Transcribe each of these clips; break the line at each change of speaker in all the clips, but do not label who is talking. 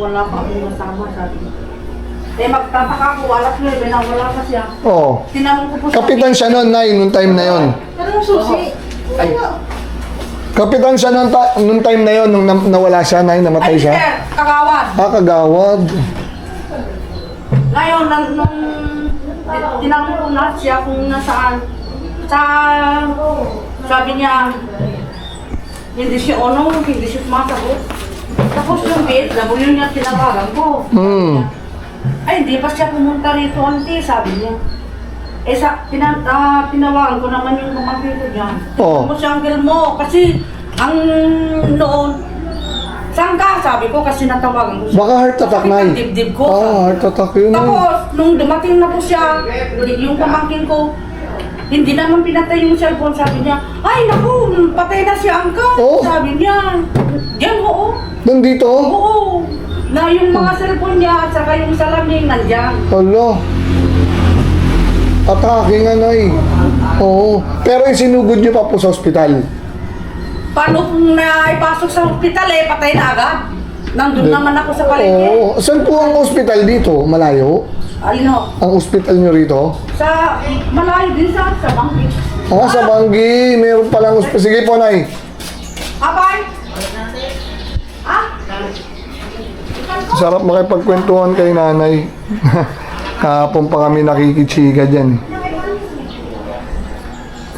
wala pa akong masama, sabi niya. Eh, magtataka ko, alas 9 na wala pa siya.
Oo.
Tinanong ko po siya.
Kapitan siya noon, Nay, nung time na yon.
Pero yung susi,
Ay.
Kapitan siya nung time na yon, nung nawala siya, Nay, namatay
ay,
siya.
sir, kagawad.
Kagawad.
Ngayon, nung tinanong ko na siya kung nasaan, sabi niya, hindi siya hindi siya sumasagot. Tapos yung BSW niya tinawagan ko. Ay, hindi pa siya pumunta rito, auntie, sabi niya. Eh, tinawagan ko naman yung pamangkin ko niya.
Oo.
Ano siya, uncle mo? Kasi, ang noon, saan ka? Sabi ko, kasi natawagan ko siya.
Baka heart attack,
Sabi
Nay.
ng dibdib ko.
Heart attack yun, Nay.
Tapos, nung dumating na po siya, yung pamangkin ko, hindi naman pinatay yung cellphone, sabi niya, ay naku, patay na si Uncle.
Oh.
Sabi niya, diyan oo.
Nandito?
Oo. Na yung mga cellphone niya at saka yung salamin nandyan.
Hala. Atake nga, Nay. Oo. Pero isinugod niyo pa po sa ospital.
Paano kung naipasok sa hospital eh, patay na agad. Nandun naman ako sa palengke.
Oo. Saan po ang ospital dito? Malayo?
Alino?
Ang ospital niyo rito?
Sa malayo din sa bangkit.
Sa Banggi. Meron palang ospital. Sige po, Nay.
Abay? Ah?
Sarap makipagkwentuhan kay Nanay. Kahapon pa kami nakikichiga dyan.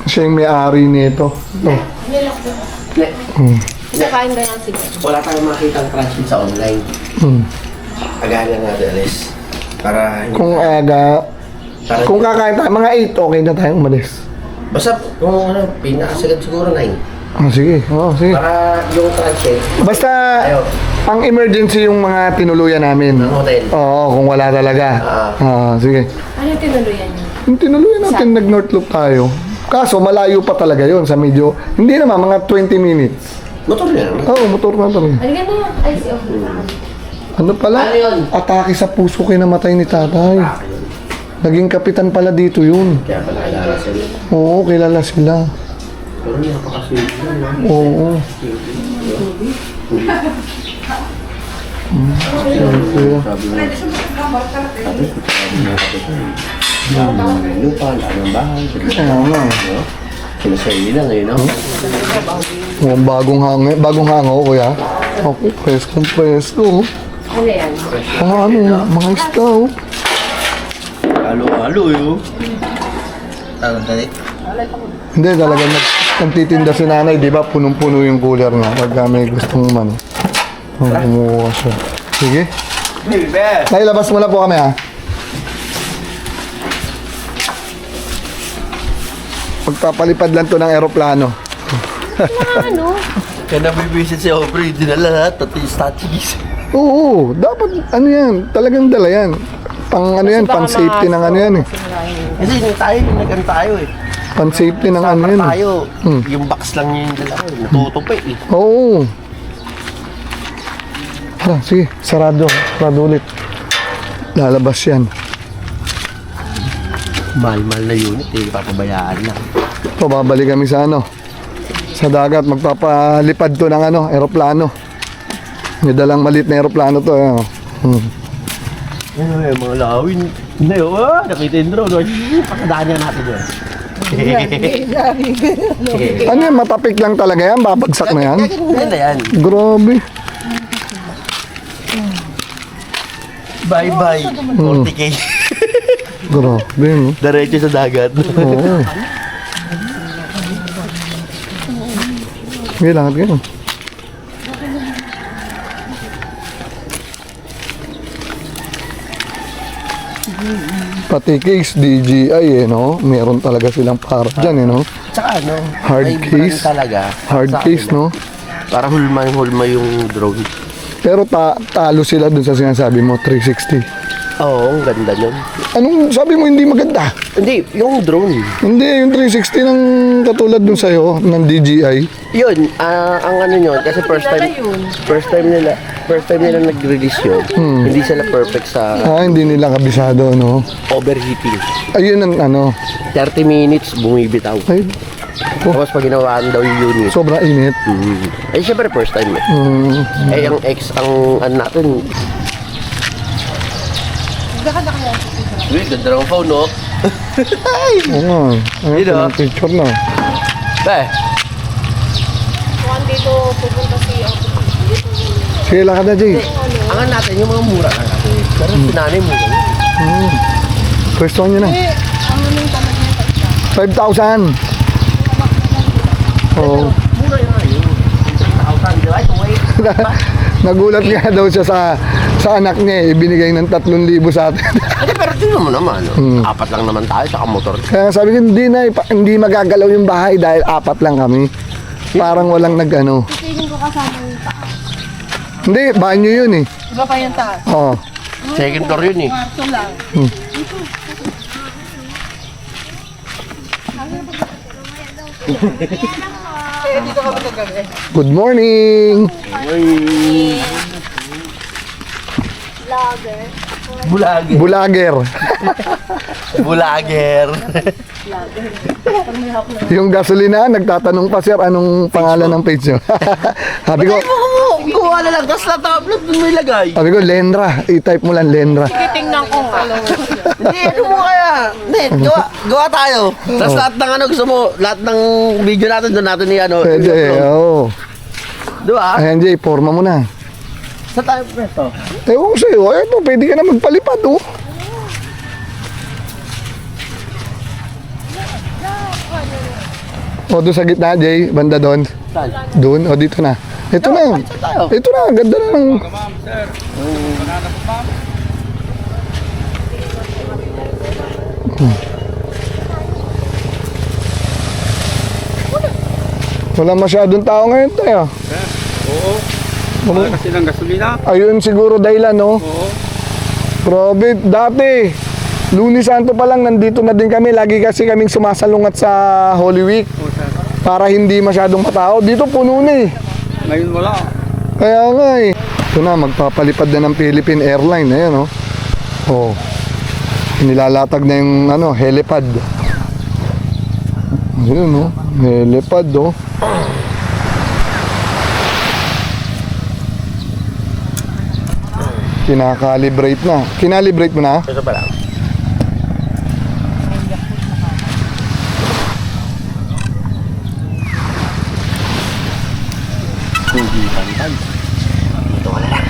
Siya yung may-ari nito. Oh.
Nakain ba yan sige?
Wala tayong makita ang transmit sa online. Agahan lang natin alis. Para hindi
Kung aga,
para,
kung kakain tayo, mga 8, okay na tayong umalis.
basta kung ano, pinakasagad siguro na
Sige. Sige.
Para yung transmit,
Basta,
ayaw,
ang emergency yung mga tinuluyan namin.
ng hotel.
Oo, kung wala talaga. Sige.
Ano yung tinuluyan niyo?
Yung tinuluyan natin, nag-North Loop tayo. Kaso, malayo pa talaga yon sa medyo, hindi naman, mga 20 minutes.
Motor niya naman.
Oo, motor na ito.
Ano yan na? Ay, si
Ano pala?
Ano yun?
Atake sa puso kinamatay ni tatay. Naging kapitan pala dito yun.
Kaya pala kilala sila.
Oo, kilala sila.
Pero hindi napakasweet yun, no?
Oo.
Sabi mo, lupa, ang bahay.
Oo nga.
Sinasarili lang ngayon, no?
Mukhang bagong hango, kuya. Ako, presko.
Ano yan?
Mga isda, oh.
Halo-halo, yun. Tawag dali?
Hindi, talaga nagtitinda si nanay, di ba? Punong-puno yung cooler niya. Pagka may gustong man. Kumuha siya. Sige. Nailabas mo na po kami, ha? Magpapalipad lang to ng aeroplano.
Ano?
Kaya nabibisit si Aubrey, dinala lahat, tatis.
Oo, dapat, ano yan, talagang dala yan. Pang ano yan, pang safety ng ano yan eh.
Kasi nag-ano tayo eh.
Pang safety ng ano
Summer
yan.
tayo,
Hmm.
yung box lang yung dala ko, natutupi eh.
Oo. Sige, sarado ulit. Lalabas yan.
Mahal-mahal na unit eh, papabayaan lang.
Ito, babalik kami sa ano, sa dagat, magpapalipad to ng ano, aeroplano. May dalang maliit na aeroplano to. Eh.
Ano yung mga lawin? Hindi, nakita yung drone. Pakadaan niya natin yun.
Ano yan, matapik lang talaga yan, babagsak na yan.
Yan na yan.
Grabe.
Bye-bye. 40K.
Grabe, no?
Diretso sa dagat.
Oo. Sige, langat kayo. Pati case DJI no? Meron talaga silang para dyan no?
Tsaka ano,
Hard
may
case.
brand talaga.
Hard
Sa
case
akin,
no?
Para hulma yung drone.
Pero talo sila dun sa sinasabi mo, 360.
Oo, ang ganda nun.
Anong sabi mo hindi maganda?
Hindi, yung drone.
Hindi, yung 360 ng katulad dun sa'yo, ng DJI.
Yun, ang ano yun, kasi first time nila nag-release yun. Hindi sila perfect sa
Hindi nila kabisado, no?
overheating.
Ayun ang ano.
30 minutes bumibitaw.
Ay,
Tapos pag ginawaan daw yung unit,
sobrang init.
eh syempre first time eh. Eh ang ang ano natin, Uy, ganda ng phone, no?
Oo nga. Ayun,
Yun, ah.
picture na.
Eh,
Kung dito pupunta si
Sige, lakad na, Jay.
angan natin yung mga mura na natin. Pero sinanay mo.
Pwesto nyo na.
Ang ano yung tamad niya?
5,000. Oo.
Mura yung ayun. 1,000, di ba? Ito, wait.
Nagulat nga daw siya sa anak niya eh. Ibinigay ng 3,000 sa atin.
Hindi, pero tingnan mo naman. Apat lang naman tayo, saka motor.
Kaya sabi ko, hindi magagalaw yung bahay dahil 4 lang kami. Parang walang nag-ano.
Piling ko kasama yung taas.
Hindi, banyo yun eh.
Iba pa yung taas.
Oo.
Second floor yun eh.
Kwarto lang.
Good morning!
Bulager.
Bulager.
Bulager.
Yung gasolina, nagtatanong pa sir, anong pangalan ng page nyo? Sabi ko,
Kuha na lang, tapos na-upload mo may lagay.
sabi ko, Lendra. I-type mo lang Lendra.
Tingnan ko nga.
Hindi, ano mo kaya? Hindi, gawa tayo. Tapos lahat ng ano gusto mo, lahat ng video natin doon natin ni ano.
Pwede, oo.
Di ba?
Ayan Jay, forma mo na.
Sa tayo presto.
Ewan ko sa'yo, eto, pwede ka na magpalipad oh. O, doon sa gitna, Jay, banda doon.
Saan?
Doon, o dito na. Ito na.
tayo?
Ito na, ganda na ng... Wala masyadong tao ngayon tayo.
Oo. Wala kasi ng gasolina.
Ayun siguro dahilan, no?
Oo.
Grabe, dati, Lunes Santo pa lang, nandito na din kami. Lagi kasi kaming sumasalungat sa Holy Week
Oo, sir.
para hindi masyadong matao. Dito puno na eh.
Ngayon wala.
Kaya nga eh. Ito na, magpapalipad na ng Philippine Airline. Ayan, oh. Oh. Nilalatag na yung ano, helipad. Ayun, oh. Helipad, oh. Kinakalibrate na. Kinalibrate mo na?
Ito pa lang. Hindi pantay. Ito wala lang.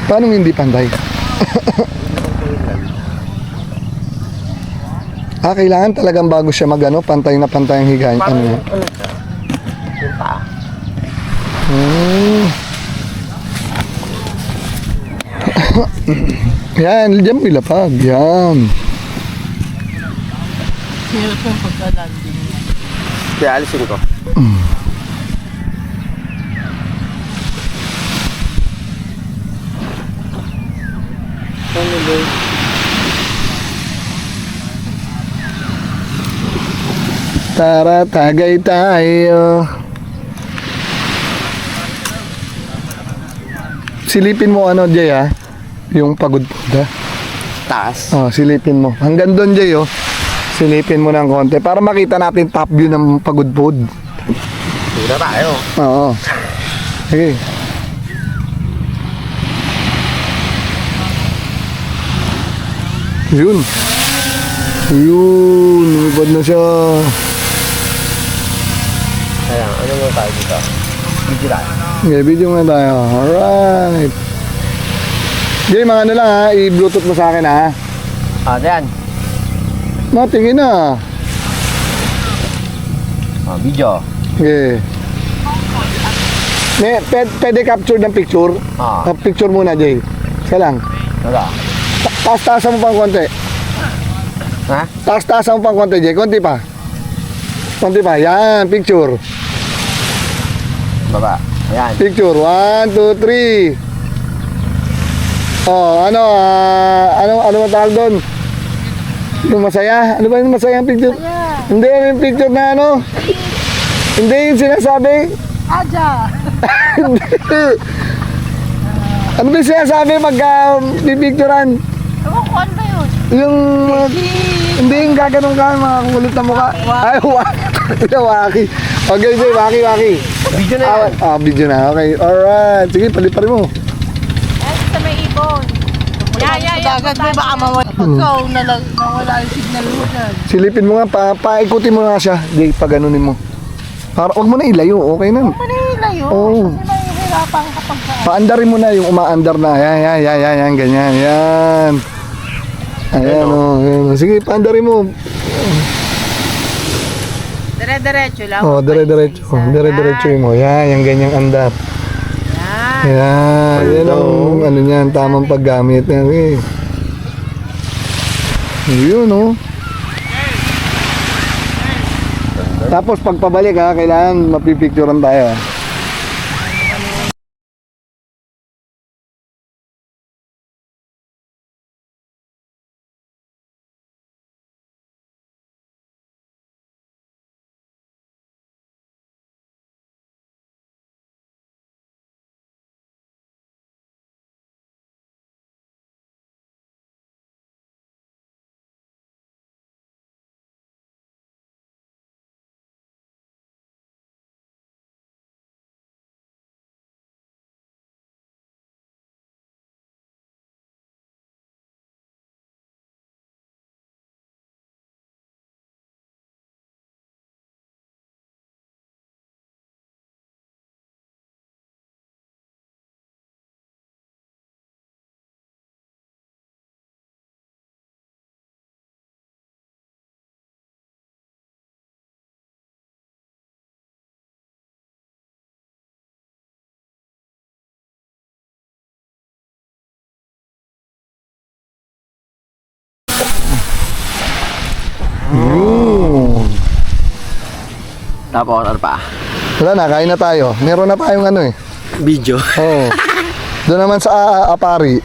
Paano hindi pantay? Kailangan talagang bago siya magano, pantay na pantay ang higahin. Ano yan?
Yung paa.
Yan, diyan mo ilapag. Yan.
Kaya alisin ko.
Tara, tagay tayo. Silipin mo ano, Jay, ha? Yung pagod ha?
Taas.
Oh, silipin mo. Hanggang doon, Jay, oh. Silipin mo ng konti para makita natin top view ng pagudpod.
Sige na tayo.
Oo. Sige. Yun. Yun. Lumipad na siya.
Kaya, ano mo tayo dito? Video tayo.
Okay, video muna tayo. Alright. Jay, mga ano lang ha. I-bluetooth mo sa akin ha.
Yan.
Matingin na.
Video.
Okay. Pwede capture ng picture? Picture muna, Jay. Isa lang.
Wala.
Taas-taasan mo pang konti.
Ha?
Taas-taasan mo pang konti, Jay. Konti pa. Konti pa. Yan, picture.
Baba. Ayan.
Picture. 1, 2, 3. Oh, ano matawag doon? Yung masaya? Ano ba yung masaya ang picture? Hindi, ano yung picture na ano? Hindi yung sinasabi.
Aja!
Ano ba yung sinasabi pag pipicturean?
Ewan ko ano ba yun?
Yung, hindi yung gaganong ka, mga kulit na mukha. Ay, waki. Okay, Jay, waki.
Video na yan.
Video na. Okay, alright. Sige, paliparin mo.
Ay, sa may ibon. Yeah. agad, may baka mawala. Pagka nawala yung signal mo dyan.
Silipin mo nga, paikutin mo nga siya. Di, paganunin mo. Para, wag mo na ilayo, okay na.
Manila yun.
Oo.
Kasi mahihirapan kapag
Paandarin mo na yung umaandar na. Yan, ganyan, yan. Ayan, oh. Sige, paandarin mo.
dire-diretso lang.
Oh, dire-diretso. Dire-diretso mo. Yan, yung ganyang andar. Yan. Yan ang, ano niyan, tamang paggamit. Yan, eh. Yun, oh. Tapos pagpabalik ha, kailangan mapipicturean tayo.
Tapos ano pa?
Wala na, kain na tayo. Meron na tayong ano eh.
Video.
Oo. Doon naman sa Apari.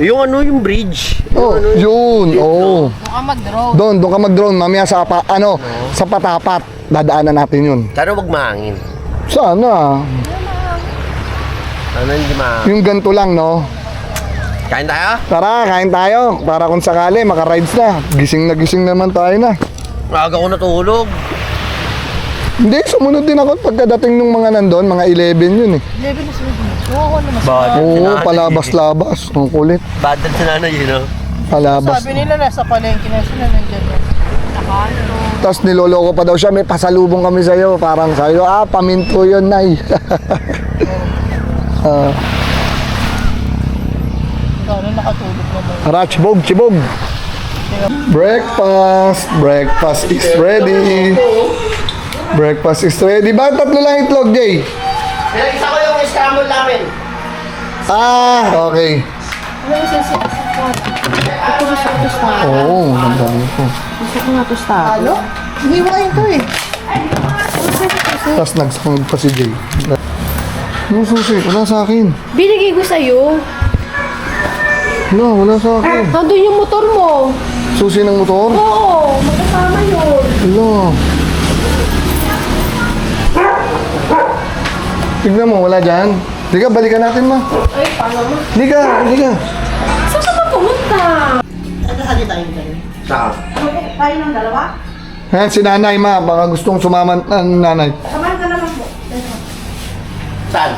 Yung ano, yung bridge.
Oh, yun. Oo.
Baka mag-drone.
Doon ka mag-drone. Mamaya sa sa Patapat. Dadaanan natin yun.
Sana wag mahangin.
Sana.
Sana hindi mahangin.
Yung ganito lang, no?
Kain tayo?
Tara, kain tayo. Para kung sakali, maka-rides na. Gising naman tayo na.
Maaga ko natulog.
Hindi, sumunod din ako pagkadating ng mga nandun. Mga 11 yun eh.
11 na sila dito. Oo, naman.
Oo, palabas-labas. Ang kulit.
Bad trip si nanay yun, no?
Palabas.
Sabi nila nasa palengke na sila nandiyan na. Nakano.
Tapos niloloko pa daw siya, may pasalubong kami sa'yo. Parang sa'yo, paminto yun, nay.
Ano nakatulog naman.
Ratchbog, chibog. Breakfast is ready. Breakfast is ready. Bakit tatlo lang itlog, Jay?
Isa ko yung scramble namin.
Okay.
Ano yung sasakit? Ito ba siya tostado?
Oo, ganda nito.
Gusto ko nga tostado.
Halo? Hindi mo ito eh.
Tapos nagsangod pa si Jay. Ano susi? Wala sa akin.
Binigay ko sa'yo.
Wala sa akin.
Nandun yung motor mo.
Susi ng motor?
Oo, magkasama yun.
Wala. Tignan mo, wala dyan. Liga, balikan natin, ma.
Ay, paano mo?
Liga.
Saan ka ba pumunta?
Saan?
Tayo ng dalawa?
Ayan, si nanay, ma. Baka gustong sumaman ang nanay.
Samahan ka naman po.
Saan?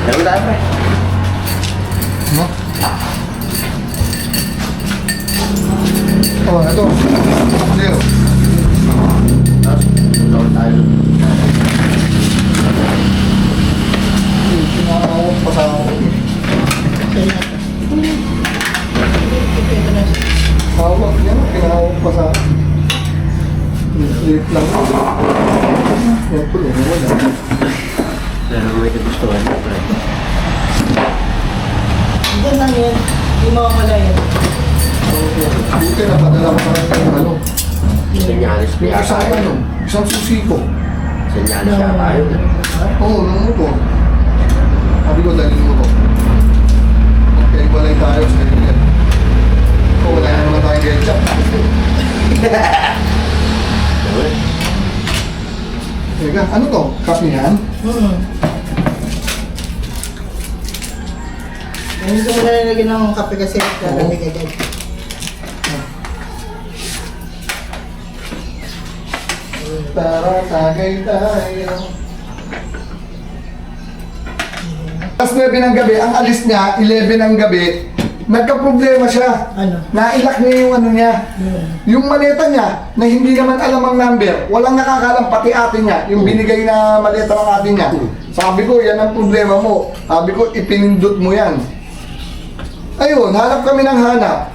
Meron tayo pa eh.
No? Oh, ito. Zero.
Saan tayo?
Pinakawag pa sa akin. Hawak yan. Pinakawag pa sa akin. Late lang. Yan po, wala.
Pero may kagustuhan na pa.
Hindi lang yan. Hindi mawawala yan.
Buti na padala ko sa akin ano.
Senyalis
Yung
kaya
isang
tayo.
isang susi ko.
Senyalis kaya tayo.
Oo, nung motor. Sabi ko, dalhin mo to. Magkaibalay tayo sa kanya. Oo, wala naman tayong ketchup. Teka, ano to? Kape yan?
Hindi ko nalalagyan ng kape kasi lalagay ka dyan.
Tara, tagay tayo. Tapos 9 ng gabi, ang alis niya, 11 ng gabi, nagka-problema siya.
Ano?
Nailak niya yung ano niya. Yung maleta niya, na hindi naman alam ang number, walang nakakalam, pati ate niya, yung binigay na maleta ng ate niya. Sabi ko, yan ang problema mo. Sabi ko, ipinindot mo yan. Ayun, hanap kami ng hanap.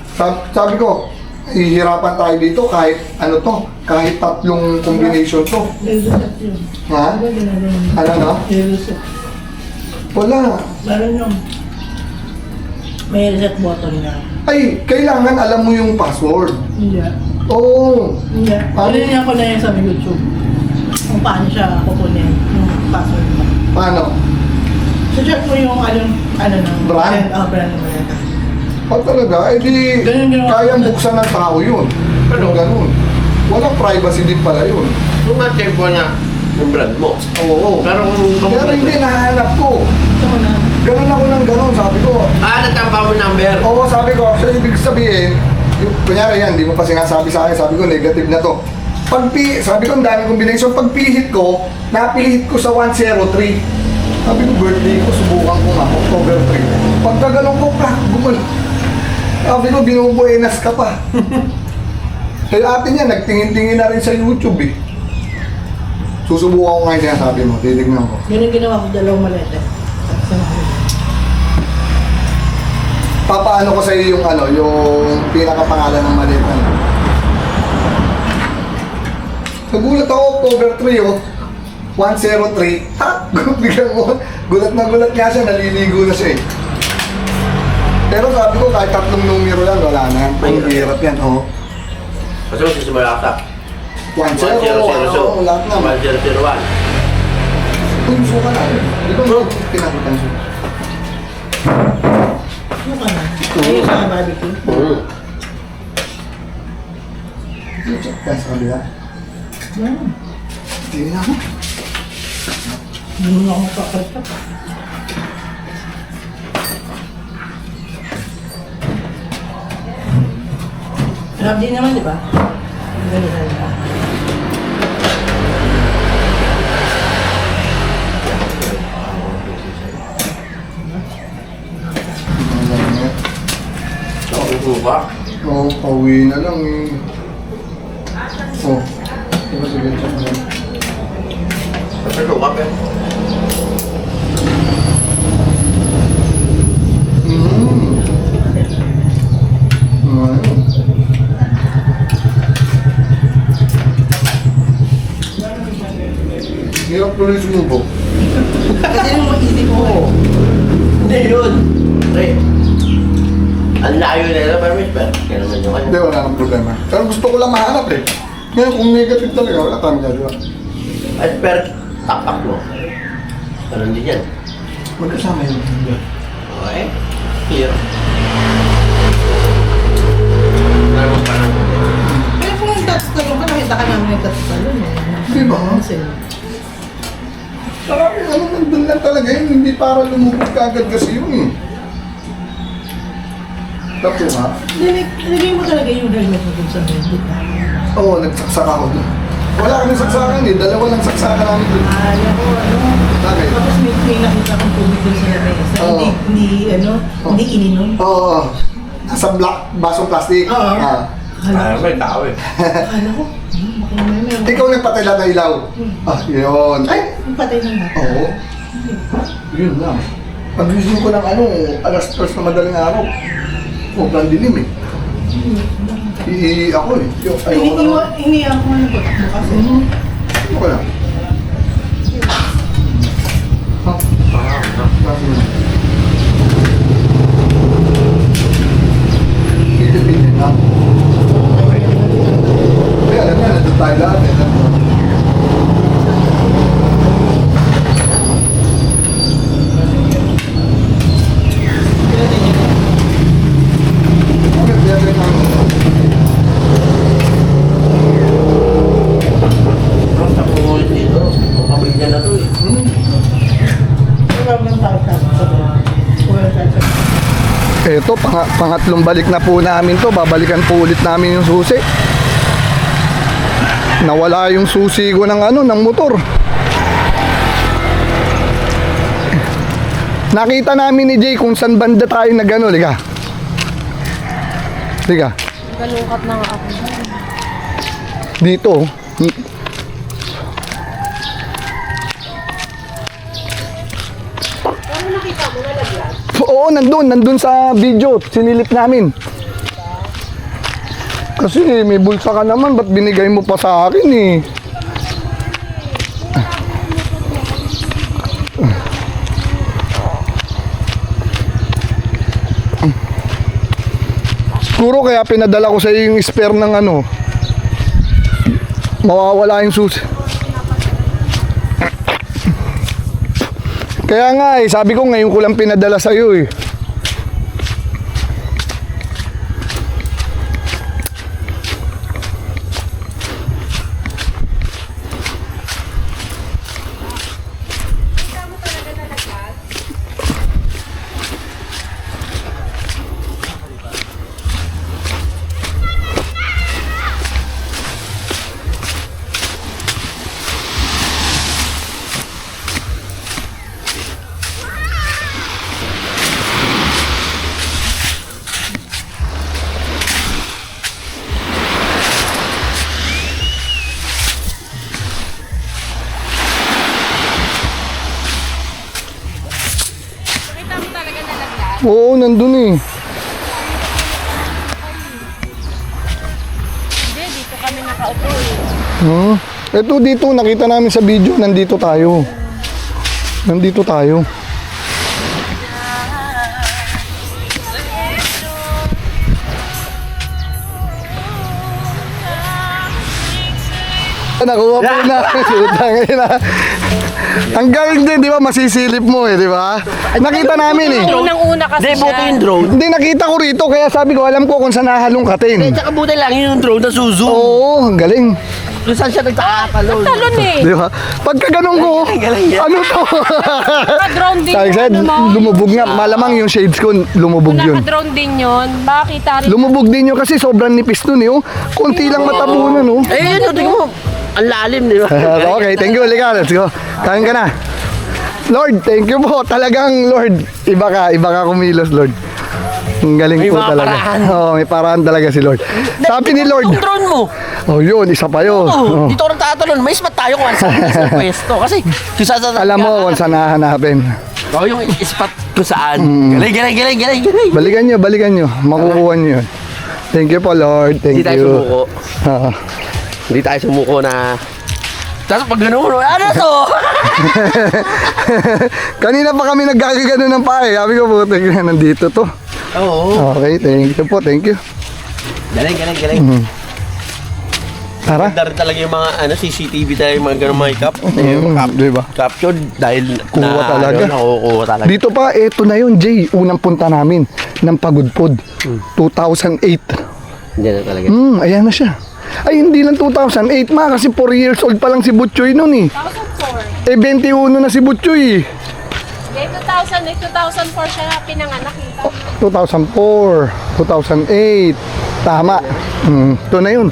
Sabi ko, ihirapan tayo dito kahit ano to, kahit 3 combination to.
Reset yun.
Ha? Ano no?
Reset.
Wala.
Meron yung may reset button na.
Ay, kailangan alam mo yung password.
Hindi.
Oo.
Hindi.
Paano?
Ano ko na yun sa YouTube. Kung paano siya kukunin yung password mo.
Paano?
So check mo yung ano ng
Brand?
brand ng maleta.
Talaga? Eh di,
Ganun ginawa
kayang
ko.
buksan ng tao yun. Pero ganun. Walang privacy din pala yun.
Kung na-check mo na yung brand mo.
Oo.
Pero kung
Pero hindi, nahanap ko.
Ito mo na.
Ganun ako ng ganun, sabi ko.
natamba mo number.
Oo, sabi ko, so ibig sabihin, yung, kunyari yan, di mo pa sinasabi sa akin, sabi ko, negative na to. Sabi ko, ang daming combination, pagpihit ko, napihit ko sa 103. Sabi ko, birthday ko, subukan ko nga, October 3. Pagkaganon ko, gumano. Sabi ko, binubuenas ka pa. Eh, ate niya, nagtingin-tingin na rin sa YouTube eh. Susubukan ko nga yung sinasabi mo, titignan ko.
Ganun ginawa ko 2 maleta.
Papaano ko sa iyo yung ano, yung pinakapangalan ng maleta. Nagulat ako, October 3 oh. 103. Ha? Biglang mo. Gulat na gulat nga siya, naliligo na siya eh. Pero sabi ko, kahit 3 numero lang, wala na. Ang hirap yan, oh.
Kasi mo sisimula ka.
1-0, ano, lahat na.
1001.
Uy, suka na. Di ba mo pinakutan siya?
Ano ka na? Ayun sa barbecue.
Check ka sa kabila. Hindi na ako.
Hindi mo ako kakita. Sarap din naman, di ba? Ganun na diba?
Nakukuha ba?
Oo, pauwi na lang eh. Oh. Diba sige, check mo.
Pero ka pa.
Ayun. Hirap tuloy sumubok.
Kasi yung mag-isip mo.
Hindi yun. Pre. Ang layo na yun, pero may spare. Kaya naman yung
Hindi,
ano.
wala nang problema. Pero gusto ko lang mahanap eh. Ngayon, kung negative talaga, wala kami gagawa.
Ay, spare. Tapak mo. Ganun din yan.
Magkasama yun.
Okay. Here. Ano pa na?
Pero kung yung touch talon ka, nakita ka namin yung touch talon eh.
Di ba?
Kasi,
Parang ano, nandun lang talaga yun. Hindi para lumubog ka agad kasi yun eh. Tapos ha?
nilagay mo talaga yung helmet mo dun sa helmet.
Oo, nagsaksak ako dun. Wala kami saksakan eh. 2 lang saksakan namin dun.
Ako, ano.
Bakit?
Tapos may nakita kong tubig dun sa lamesa.
Oo.
Hindi ininom.
Oo. Nasa basong plastic.
Oo.
Ah.
May tao eh.
Akala ko, baka may meron.
Ikaw nagpatila ng ilaw. Ah, yun. Ay!
Ang patay na nga.
Oo. Yun lang. Pag-gising ko ng ano, alas 3 na madaling araw. Sobrang dilim eh. Ako eh. Ayoko na.
Hindi ako nagpatakbo kasi.
Ayoko na. Ha? Bakit na? Pilipin ha? Ay, alam na, nandun tayo lahat eh. Okay, pinatay ka mo.
Ang sa kumulit dito. Ang pamilya na to eh.
Maraming tao sa
Eto, pangatlong balik na po namin to. Babalikan po ulit namin yung susi. Nawala yung susi ko ng ano, ng motor. Nakita namin ni Jay kung saan banda tayo nag-ano. Liga.
Galungkat na nga ako.
Dito.
Ano nakita mo nalaglag?
Oo, nandun sa video. Sinilip namin. Kasi may bulsa ka naman, ba't binigay mo pa sa akin eh? Siguro kaya pinadala ko sa iyo yung spare ng ano. Mawawala yung susi. Kaya nga eh, sabi ko ngayon ko lang pinadala sa iyo eh. Oo, nandun eh.
Hindi, dito kami nakaupo eh.
Ito dito, nakita namin sa video, nandito tayo. Nandito tayo. Nakuha po na. Utang na. Ang galing din, di ba? Masisilip mo eh, di ba? Nakita namin eh.
Unang-una kasi
Hindi, buti
siya.
yung drone.
Hindi, nakita ko rito, kaya sabi ko, alam ko kung saan nahalungkatin.
Tsaka buti lang yung drone na suzo.
Oo, ang galing.
Kung saan siya nagtakakalon.
Talon eh.
Di ba? Pagka ganun ko, ano to?
Naka-drone din
Like I said,
yun, ano mo?
lumubog nga. Malamang yung shades ko, lumubog
Kung
yun.
naka-drone din yun, makakita rin.
Lumubog din yun kasi sobrang nipis nun eh. Oh. Kunti lang matabunan oh.
Eh, yun, tingnan mo. Ang lalim, di ba?
Okay, thank you. Liga, let's go. Kain ka na. Lord, thank you po. Talagang, Lord, iba ka kumilos, Lord. Ang galing
May
po
mga
talaga.
paraan.
Oo, may paraan talaga si Lord. Sabi ni Lord,
Yung drone mo.
oh yun, isa pa yun.
Oh,
Oh.
dito ako nagtatalon. May spot tayo kung saan sa pwesto. Kasi kung saan sa...
Alam mo kung saan nahanapin.
Oh, yung spot kung saan. Galing.
Balikan nyo. Makukuha nyo yun. Thank you po, Lord. Thank
Hindi tayo
you.
sumuko.
Ah.
Hindi tayo sumuko na... Tapos pag gano'n, ano to?
Kanina pa kami nagkakagano ng pae. Sabi ko po, nandito to.
Oo.
Okay, thank you po, thank you.
Galing.
Tara.
Ganda rin talaga yung mga CCTV tayo, yung mga gano'ng mga
Diba?
captured dahil
Kuha talaga.
nakukuha talaga.
Dito pa, eto na yun, Jay. Unang punta namin ng Pagudpod. 2008.
Hindi na talaga.
Ayan na siya. Ay, hindi lang 2008 ma, kasi 4 years old pa lang si Butchoy nun eh.
2004.
Eh, 21 na si Butchoy eh.
Eh, 2004 siya pinanganak.
2004, 2008. Tama. Ito na yun.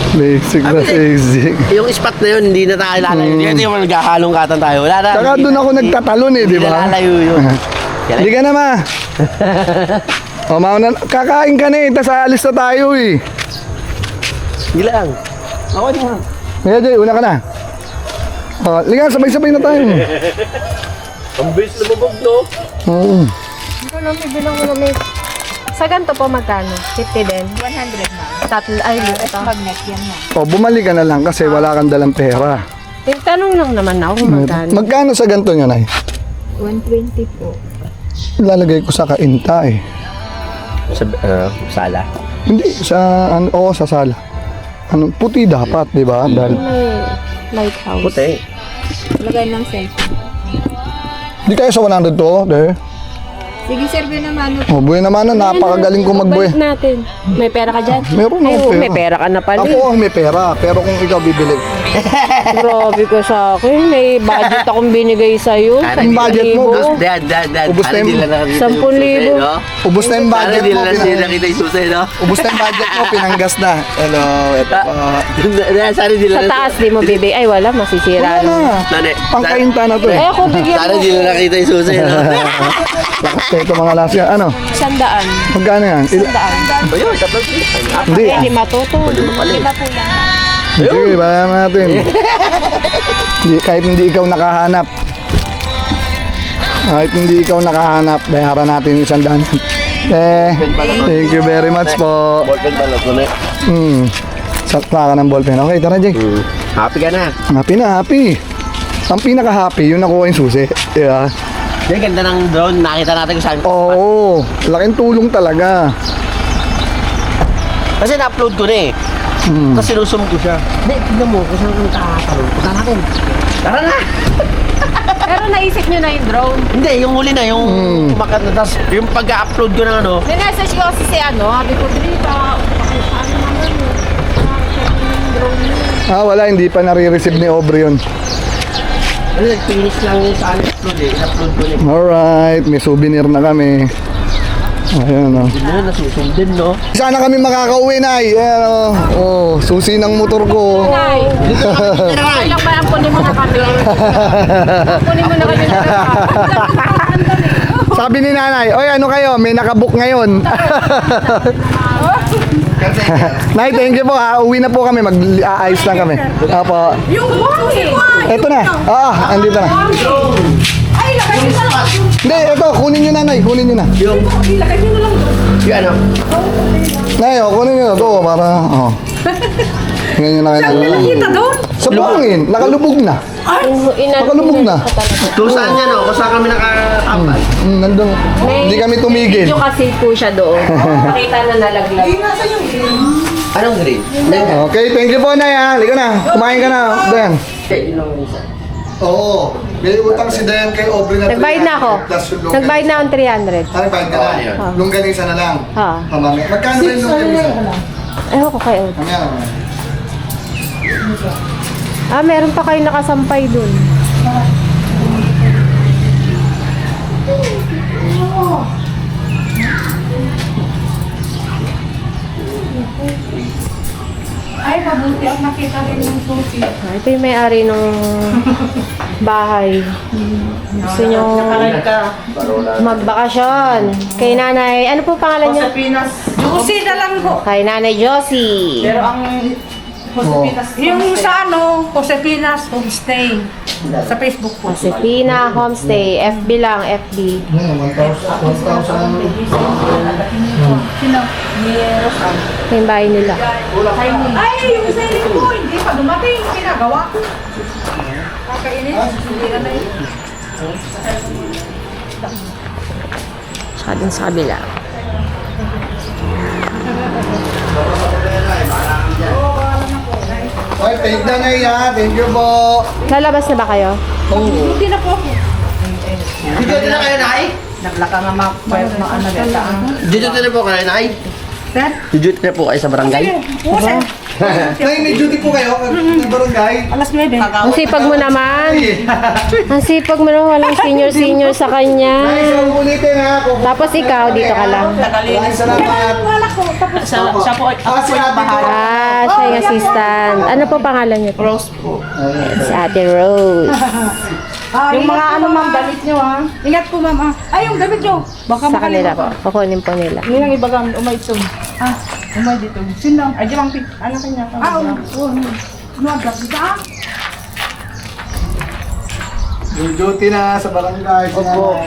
Basic na basic.
Yung spot na yun, hindi na tayo lalayo. Hindi yung nagkakalungkatan tayo. Wala na.
Saka doon ako nagtatalon eh, di ba?
Hindi na lalayo yun.
Hindi ka na ma. O, mauna, kakain ka na eh, tas aalis na tayo eh.
Hindi lang. Ako din lang.
Kaya Jay, una ka na. O, liga, sabay-sabay na tayo.
Ang base lumubog, no?
Oo.
Ito lang, bibilang mo namin. Sa ganito po magkano? 50 din? 100 na. Tatlo, ay, ito. Magnet yan na.
O, bumalik ka na lang kasi wala kang dalang pera.
Tanong lang naman ako kung magkano.
Magkano sa ganito nyo, Nay?
120 po.
Ilalagay ko sa kainta eh.
Sa sala.
Hindi, sa, ano, oo, sa sala. Ano, puti dapat, di ba? Dahil,
May lighthouse.
Puti.
Lagay ng cellphone.
di kaya sa 100 to, de.
Sige, serve naman.
O, buhay naman na, napakagaling ko magbuhay.
natin. May pera ka dyan?
Meron
Ay,
ako
oo,
pera.
may pera ka na pala.
Ako ang may pera, pero kung ikaw bibili,
Grabe ka sa akin. May budget akong binigay sa'yo.
Ang budget mo,
10,000.
Dad.
Ubus na yung-
10,000.
Ubus na yung budget mo.
nakita yung susay, no?
Ubus na yung budget mo, pinanggas na. Hello, ito po.
Sana di
Sa taas, di mo bibig. Ay, wala. Masisira
Wala
naman.
na.
Nani,
Pangkainta na to
Ay,
eh.
ako bigyan
sana
mo.
di na nakita yung susay, no?
Lakas na ito mga lasya. Ano?
100.
Magkano yan?
100.
Ayun, tapos
Hindi.
Eh, lima toto. Lima po lang.
Sige, bayan natin. Kahit hindi ikaw nakahanap. Kahit hindi ikaw nakahanap, bayaran natin yung 100. Thank you very much po.
ballpen pala ko na.
Sakta ka ng ballpen. Okay, tara Jake.
Happy ka na.
Happy na, happy. Ang pinaka-happy, yung nakuha yung susi. Diba?
Yung ganda ng drone, nakita natin kung saan.
Oo, laking tulong talaga.
Kasi na-upload ko na eh. Tapos sinusum ko siya. Hindi, tignan mo kung saan kung kakatalon. Punta natin. Tara na!
Pero naisip nyo na yung drone.
Hindi, yung huli na, yung tapos yung pag-upload ko ng ano.
Minessage ko kasi si sabi ko, Drita, ano naman yun? Check yung drone yun.
Wala, hindi pa nare-receive ni Aubrey yun.
Ano, finish lang yung sa upload eh. In-upload ko na eh.
Alright, may souvenir na kami. Ayan o.
Hindi na, nasusundin, no?
Sana kami makakauwi na susi ng motor ko.
Nay, kailang ba ampunin mo na kami? Ampunin mo na kami na
Sabi ni nanay, oy ano kayo, may nakabook ngayon. Nay, thank you po ha. Uwi na po kami, mag-aayos lang kami. Apo.
Yung buhay!
Eto na. Andito na.
Ay, lagay nyo na lang!
Hindi, eto, kunin nyo nanay, kunin nyo na.
Ilagay nyo na lang doon.
Yung ano?
Nay, kunin nyo na to para, Ganyan na kayo.
Kita doon?
Sa buhangin, nakalubog na. Makalubog na.
Kung saan yan, no? Kung saan kami nakakapal.
Nandun. Hindi kami tumigil.
Video kasi po siya doon. Nakita na nalaglag.
Anong grade?
Okay, thank you po, Nay, ha. Liga na. Kumain ka na, Dan.
Yun lang isa.
Oo. May utang si Dan kay Aubrey na
Nagbayad na ako.
Plus yung longganisa.
Nagbayad na akong 300.
Nagbayad ka na?
yun.
Longganisa na lang. Mamaya. Magkano rin longganisa?
Ewan ko kayo.
Mamaya.
Meron pa kayo nakasampay dun.
Ay, mabuti ang nakita rin yung susi.
Ito yung may-ari ng bahay. Gusto nyo magbakasyon. Kay nanay, ano po pangalan niyo?
Pinas.
Susi na lang po.
Kay nanay Josie.
Pero ang Josepinas.
Yung sa Josepinas Homestay. Sa Facebook po.
Josepina Homestay. FB lang, FB.
1,000.
Ito yung bahay nila.
Ay, yung selling ko, hindi pa dumating. Pinagawa. Kakainis. Hindi na yun.
Tsaka dun sa kabila.
Okay, thank you, Nay, ha. Thank you po.
Lalabas na ba kayo?
Hindi na po ako.
Dito na kayo, Nay?
Naglaka nga mapayot na ano gata.
Dito na po kayo, Nay?
Sir?
Dito na po kayo sa barangay?
Oo, sir.
Nay, may duty po kayo ng barangay.
Alas 9.
Ang sipag mo naman. Ang sipag mo naman. Walang senior sa kanya.
Nay, so ulitin ha.
Tapos ikaw, dito ka lang.
Maraming salamat.
Wala ko. Tapos
Siya po, ako po yung bahala.
Siya yung assistant. Ano po pangalan niyo?
Rose po.
Si Ate Rose.
yung mga ma'am, damit nyo ha. Ingat po ma'am ha. Ay, yung damit nyo. Baka
Sa kanila po. Kukunin po nila.
Hindi nang ibagang umay ito. Umay dito. Sino? Ay, di bang anak niya.
Nuwag ka.
Yung duty na sa barangay.
Opo.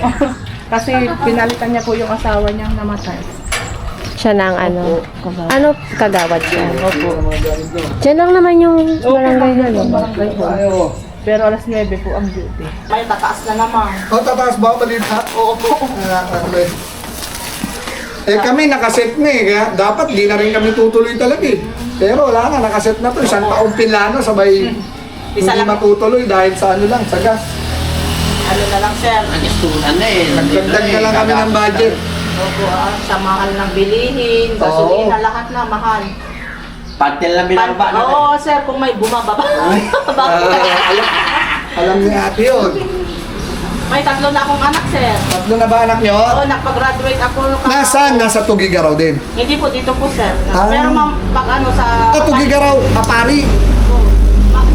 Kasi pinalitan niya po yung asawa niyang namatay.
Siya na ang ano. Ano kagawad siya? Opo. Diyan lang naman yung barangay na yun.
Ayo.
Pero alas 9 po ang duty. May tataas na naman.
Tataas ba? Maliit ha? Oo po. Kami nakaset na eh. Kaya dapat di na rin kami tutuloy talaga eh. Pero wala nga, nakaset na to. Isang taong pinlano sabay hindi matutuloy dahil sa ano lang, sa gas.
Ano na lang, sir?
Nag-istulan na eh.
Nagdagdag na lang kami ng budget.
Opo, sa mahal ng bilihin, gasolina, lahat na mahal.
Pantel lang binababa na.
Oo, sir, kung may bumababa.
Alam ni ate yun.
May 3 na akong anak, sir.
Tatlo na ba anak nyo?
Oo, nagpag-graduate ako.
Nasaan? Nasa Tugigaraw din.
Hindi po, dito po, sir.
Ah.
Pero pag ano sa...
Tugigaraw, Apari.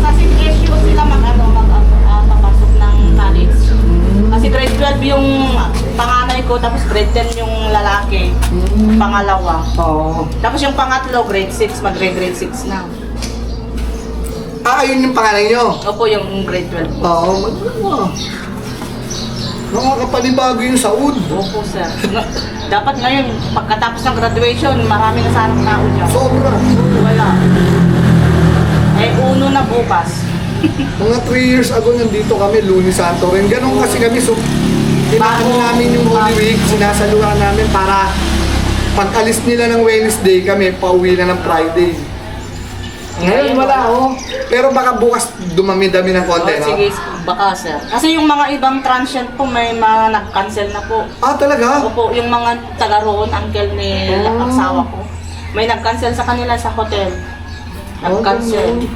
Sa SU sila papasok ng college. Kasi grade 12 yung panganay ko, tapos grade 10 yung lalaki. Pangalawa.
Oo.
Tapos yung pangatlo, grade 6, mag-grade 6 na.
Ayun yung pangalan nyo.
Opo, yung grade 12.
Oo, magagawa. Nakakapanibago yung saud.
Opo, sir. Dapat ngayon, pagkatapos ng graduation, marami na sanang tao dyan.
Sobra.
Wala. Uno na bukas.
Mga 3 years ago nandito kami, Lunes Santo rin. Ganon kasi kami, so inaano namin yung Holy Week, sinasaluhan namin para pag alis nila ng Wednesday kami, pauwi na ng Friday. Ngayon wala oh. Pero baka bukas dumami-dami ng konti, no?
Sige, baka sir. Kasi yung mga ibang transient po, may mga nag-cancel na po.
Ah, talaga?
Opo, yung mga taga roon, uncle ni asawa ko. May nag-cancel sa kanila sa hotel. Nag-cancel.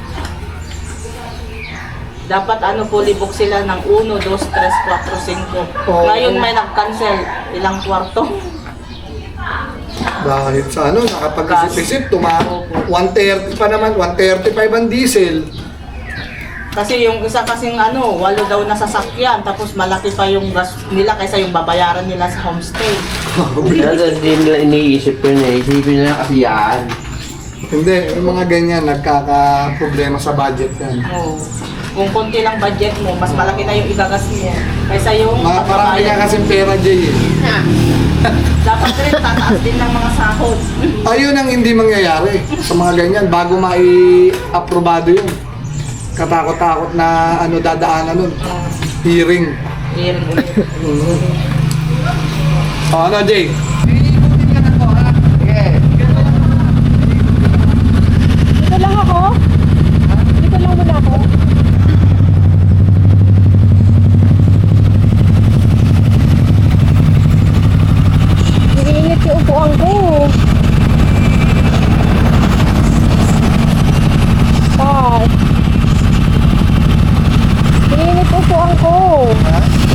Dapat fully book sila ng 1, 2, 3, 4, 5.
Oo.
Ngayon may nag-cancel, ilang kwarto.
Dahil sa nakapag-isip-isip, 130 pa naman, 135 ang diesel.
Kasi yung isa kasing 8 daw na sasakyan, tapos malaki pa yung gas nila kaysa yung babayaran nila sa homestay.
Kaya hindi nila iniisip ko na. Isipin nila kasi yan.
Hindi, yung mga ganyan, nagkaka-problema sa budget yan.
Oo. Kung konti lang budget mo, mas malaki na yung igagas mo kaysa yung
Marami nga kasing pera, Jay.
Dapat rin tataas din ng mga sahod.
Ayun ang hindi mangyayari sa mga ganyan bago mai-aprobado yun. Katakot-takot na dadaanan nun. Hearing.
Hearing ulit.
Ano, Jay?
Dito lang ako. Dito lang muna ako. Iniinit yung upuan ko. Pat. Iniinit yung upuan ko.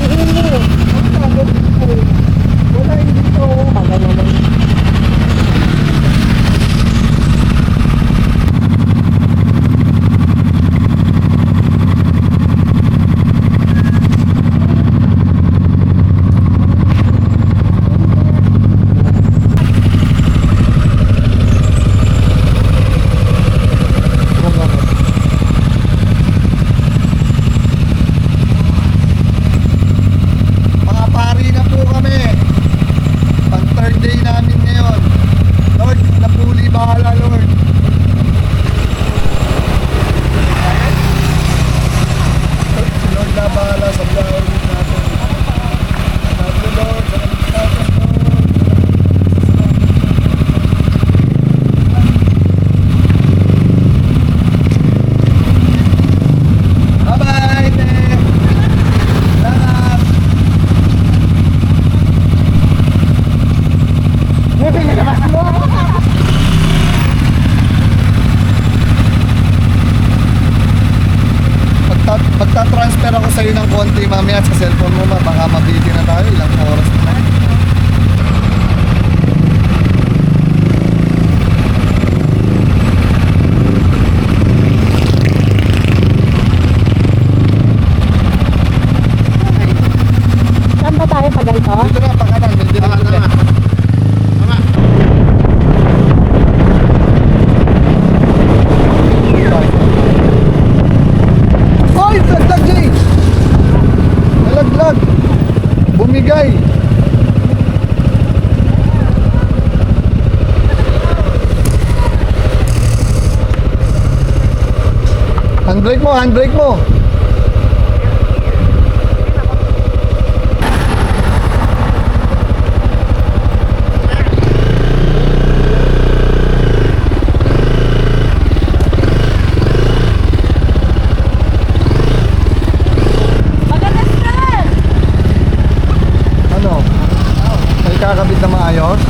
Iniinit.
Wala, hindi to.
Tagal naman.
Mga pari na po kami. Pang third day namin ngayon. Lord, napuli bahala, Lord. Si Lord na bahala sa buhay natin. Love you, Lord. Salamat natin, Lord. Bye-bye, te. Salamat. Pagta-transfer ako sa'yo ng konti mamaya sa cellphone mo, baka mabiti na tayo. Ilang oras na.
Saan ba tayo pa ganito?
Dito na, pakanan. Medyo na na. Ay, nalaglag, Jay! Nalaglag! Bumigay! Handbrake mo, handbrake mo! Ano? May kakabit na maayos?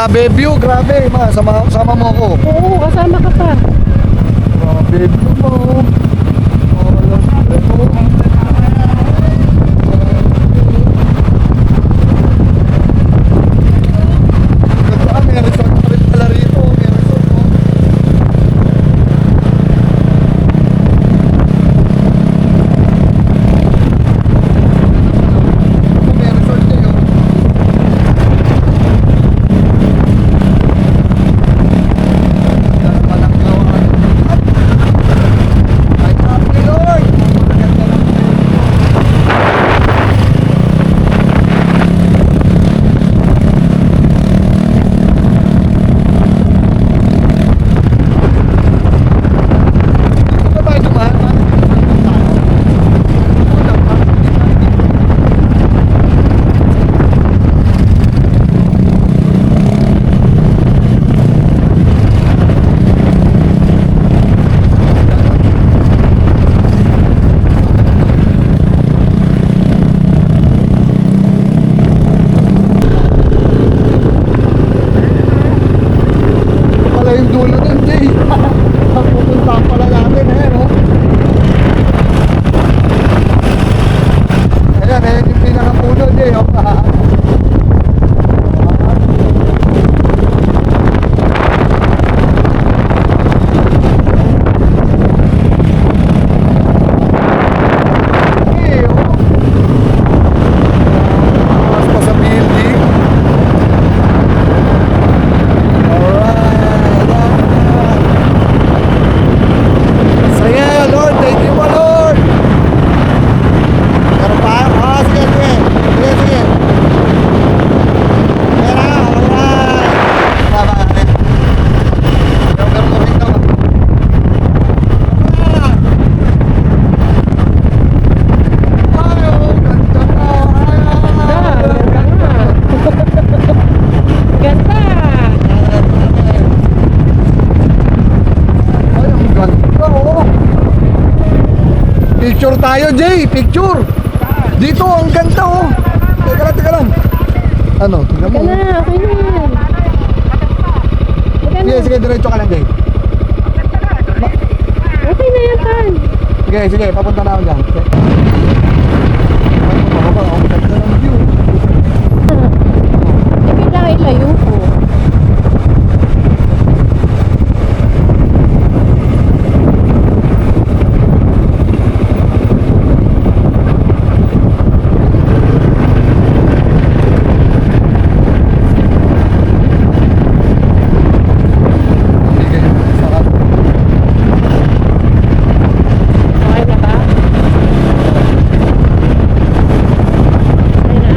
Grabe view, grabe. Ma, sama mo ako.
Oo, kasama ka pa.
Grabe view mo. May resort pa rin pala rito. May resort mo. May resort kayo. Yan palang gawa. Ay, happy Lord! Maganda lang. Dito ba tayo dumaan? Pala yung dulo dun, Jay. Pupuntahan pala natin, no? Ayan, yung pinakapuno, Jay. Okay, oh. Mas pa sa building. Saya, Lord. Thank you, Lord. Meron pa? Oh, sige, sige. Sige, sige. Pera, alright. Tama ka rin. Pero okay ka ba? Ayaw, ganda na. Ayaw.
Ganda!
Ay, ang ganda, oh. Picture tayo, Jay. Picture. Dito, ang ganda, oh. Teka lang, teka lang. Ano? Tingnan mo.
Ganda na, okay na yan. Ganda.
Sige, sige, diretso ka lang, Jay.
Okay na yan, Tan.
Sige, sige, papunta na ako dyan. Okay. Ay, mababa, ang ganda ng view.
Hindi lang ilayo ko.
Sige, sarap.
Okay na ba? Okay na?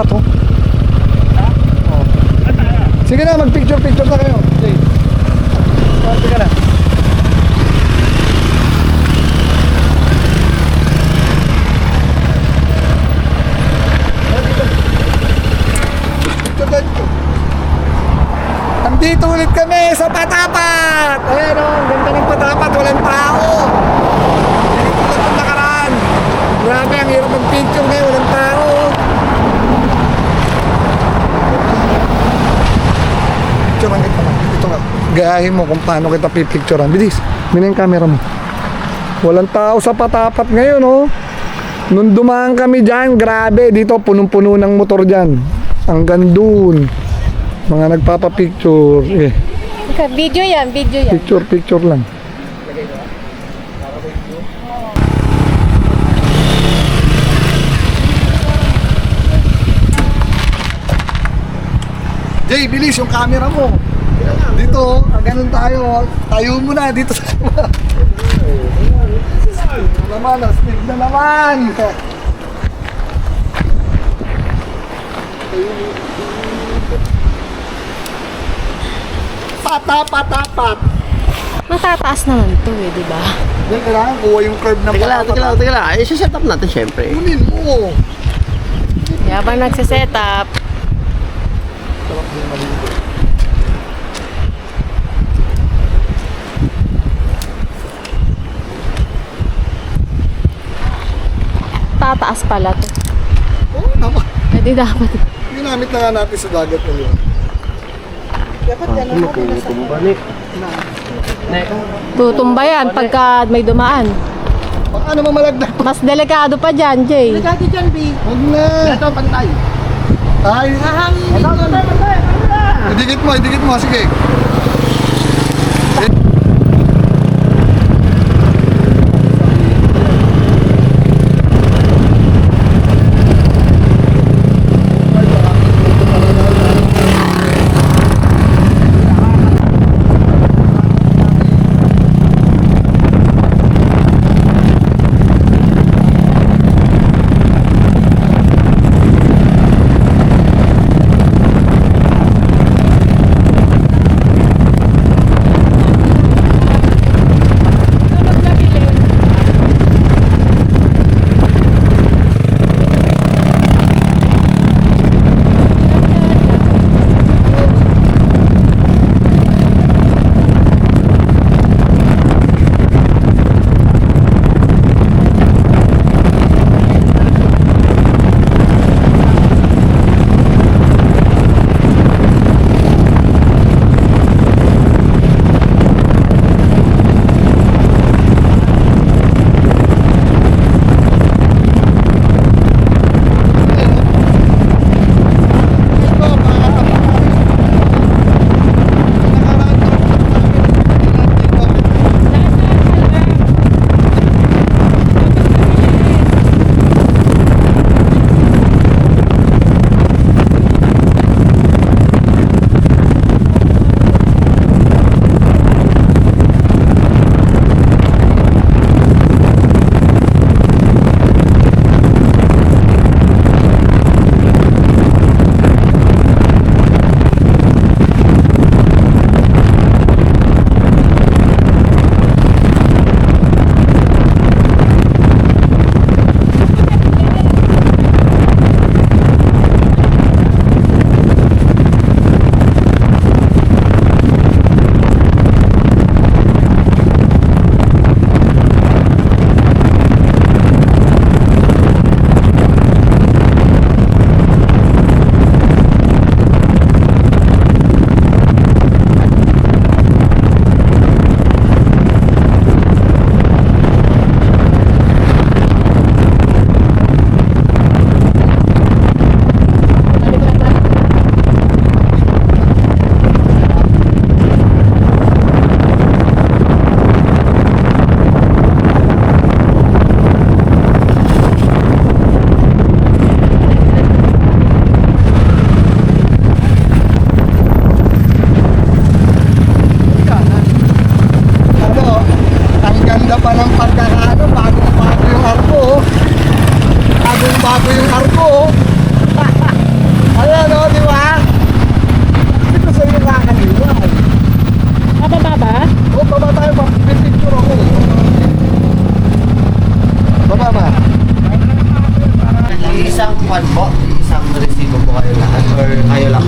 to. Oh. Sige na, mag-picture-picture na kayo. Okay. Sige na. Nandito ulit kami sa Patapat! Ayan o, ang ganda ng Patapat, walang tao! Dito lang ang nakaraan. Grabe, ang hirap mag-picture ngayon, walang tao! Picturean kita lang, ito nga. Gayahin mo kung paano kita pipicturean. Bilis, muna yung camera mo. Walang tao sa Patapat ngayon oh. Nung dumaan kami dyan, grabe, dito punong-puno ng motor dyan. Hanggang dun. Mga nagpapapicture. Eh,
Video yan, video yan.
picture lang. Jay, bilis yung camera mo. Dito, ganun tayo. Tayo mo na dito sa naman, astig na naman. Patapat.
Matataas naman to eh, di ba?
Hindi, kailangan kuha yung curve ng
Teka lang. Ay, set up natin syempre.
Kunin mo.
Habang nagsiset up,
Sarap din maligo.
tataas pala to.
Oo naman.
Hindi dapat.
Ginamit na nga natin sa dagat ngayon.
Tutumba yan pagka may dumaan.
Baka naman malagdag pa.
Mas delikado pa dyan, Jay.
Huwag na.
Ito, pantay.
Ay. Idikit mo. Sige.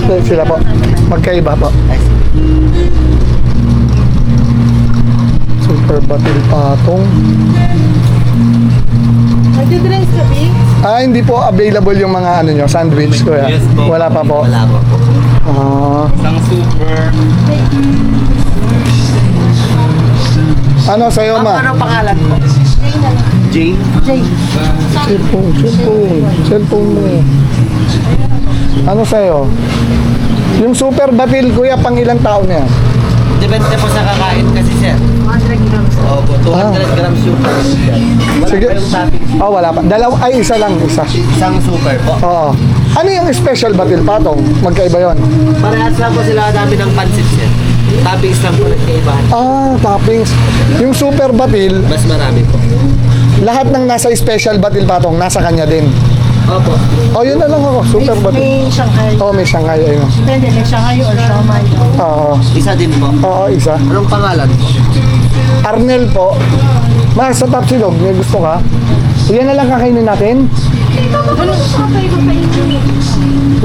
Sila po. Magkaiba po. Super batil patong.
Nagdi-drinks ka, B?
Hindi po available yung mga ano nyo, sandwich ko ya.
Yes po.
Wala pa po.
Wala pa po.
Isang super.
Ano sa'yo, ma?
Ano pangalan mo? Jane?
Cellphone mo. Ano sa'yo? Yung super batil, kuya, pang ilang tao na yan?
Depende po sa kakain kasi sir.
100 grams.
Opo, 200 grams super. Wala
Sige.
pa yung topping.
Wala pa. Isa lang, isa.
Isang super po.
Oo. Ano yung special batil patong? Magkaiba yon.
Parehas lang po sila dami ng pansit sir. Toppings lang po nagkaibahan.
Toppings. Yung super batil,
Mas marami po.
lahat ng nasa special batil patong, nasa kanya din.
Opo.
Yun na lang ako. Super batil.
May Shanghai.
May Shanghai. Ayun.
Depende, may Shanghai or Siomai.
Oo.
Isa din po.
Isa.
Anong pangalan po?
Arnel po. Ma, sa Tapsilog, may gusto ka? Yan na lang kakainin natin?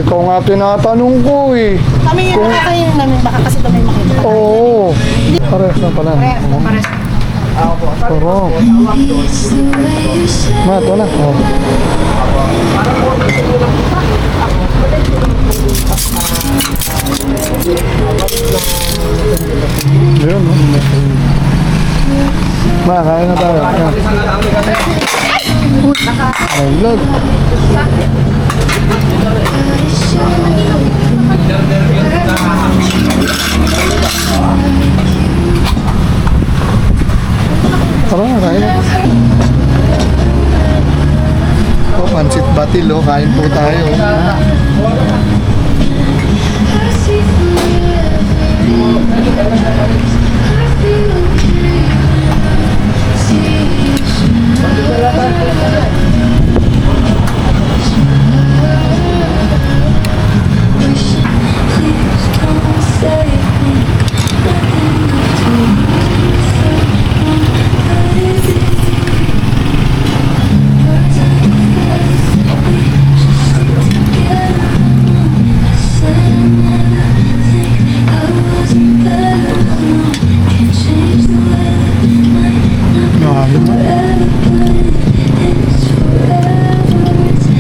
Ikaw nga tinatanong ko eh.
Kami yung nakakainin namin, baka kasi ito may makita.
Oo. Parehas na pala.
Pares.
Sarap. Ma, ito na. Yun, Ma, kain na tayo. Ay, vlog. Tara, kain na. Pansit batil, kain po tayo.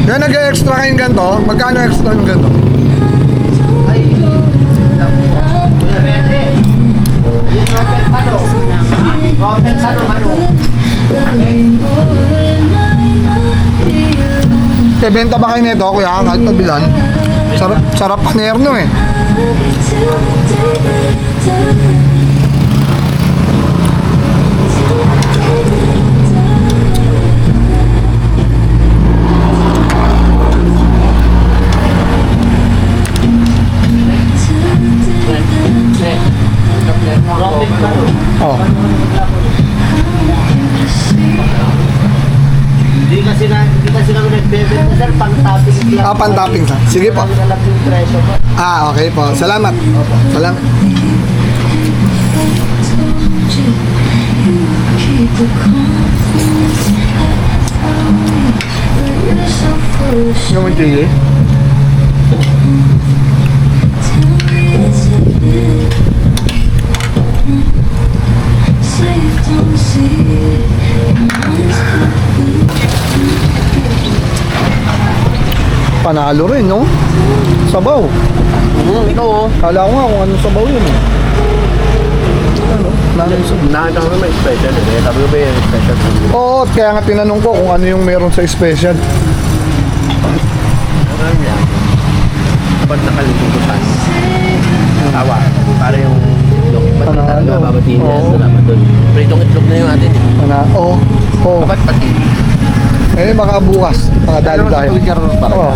Yan, nag-extra kayong ganito. Magkano extra yung ganito? Benta ba kayo nito, kuya? Kahit pabilan. Sarap panerno eh.
Hindi kasi kami nagbebenta sir, pang-topping lang.
Pan-topping sa. Sige po.
Hindi na lang yung presyo po.
Okay po. Salamat. Salamat. Yung hindi panalo rin, no? Sabaw.
Ito oh.
Kala ko nga kung anong sabaw yun. Ano?
Nakita ko naman special eh. Sabi ko ba yung special?
Oo, kaya nga tinanong ko kung ano yung meron sa special.
Ano yan? Kapag nakalimutan. Tawa. Para yung itlog. Ba't
Panalo.
talaga babatiin niya?
Oo.
Salamat doon. Pritong itlog na yung atin eh.
Oo.
Dapat pati.
Baka bukas. Dali tayo. Oo.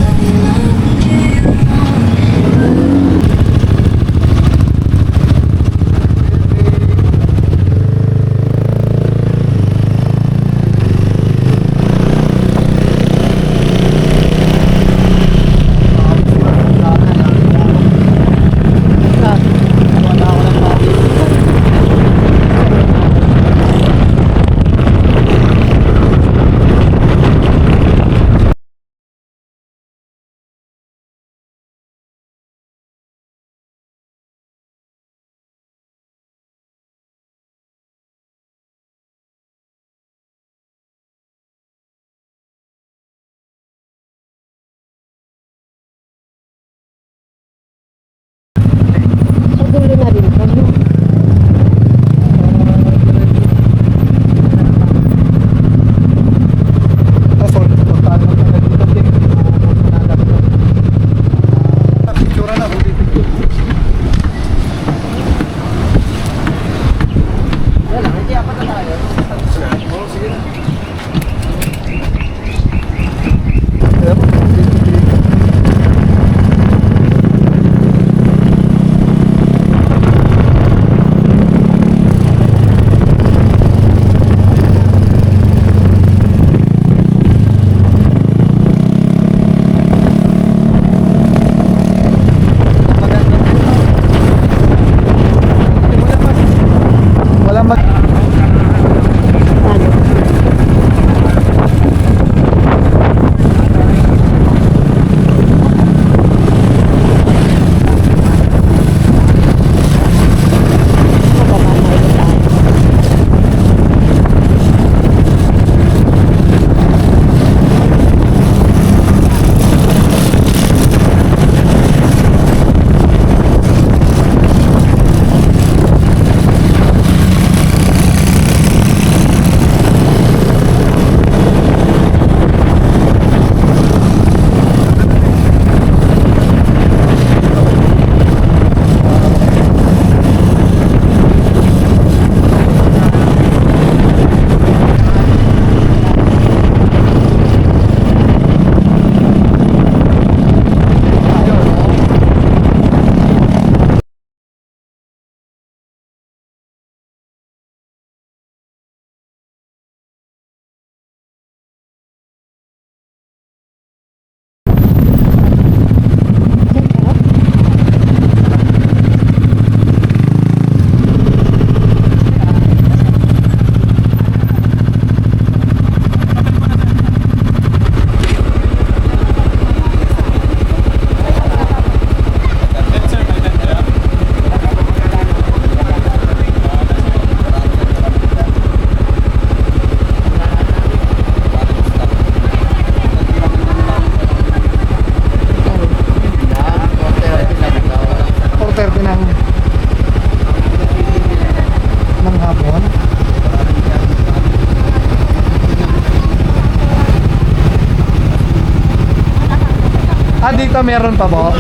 dito meron pa po?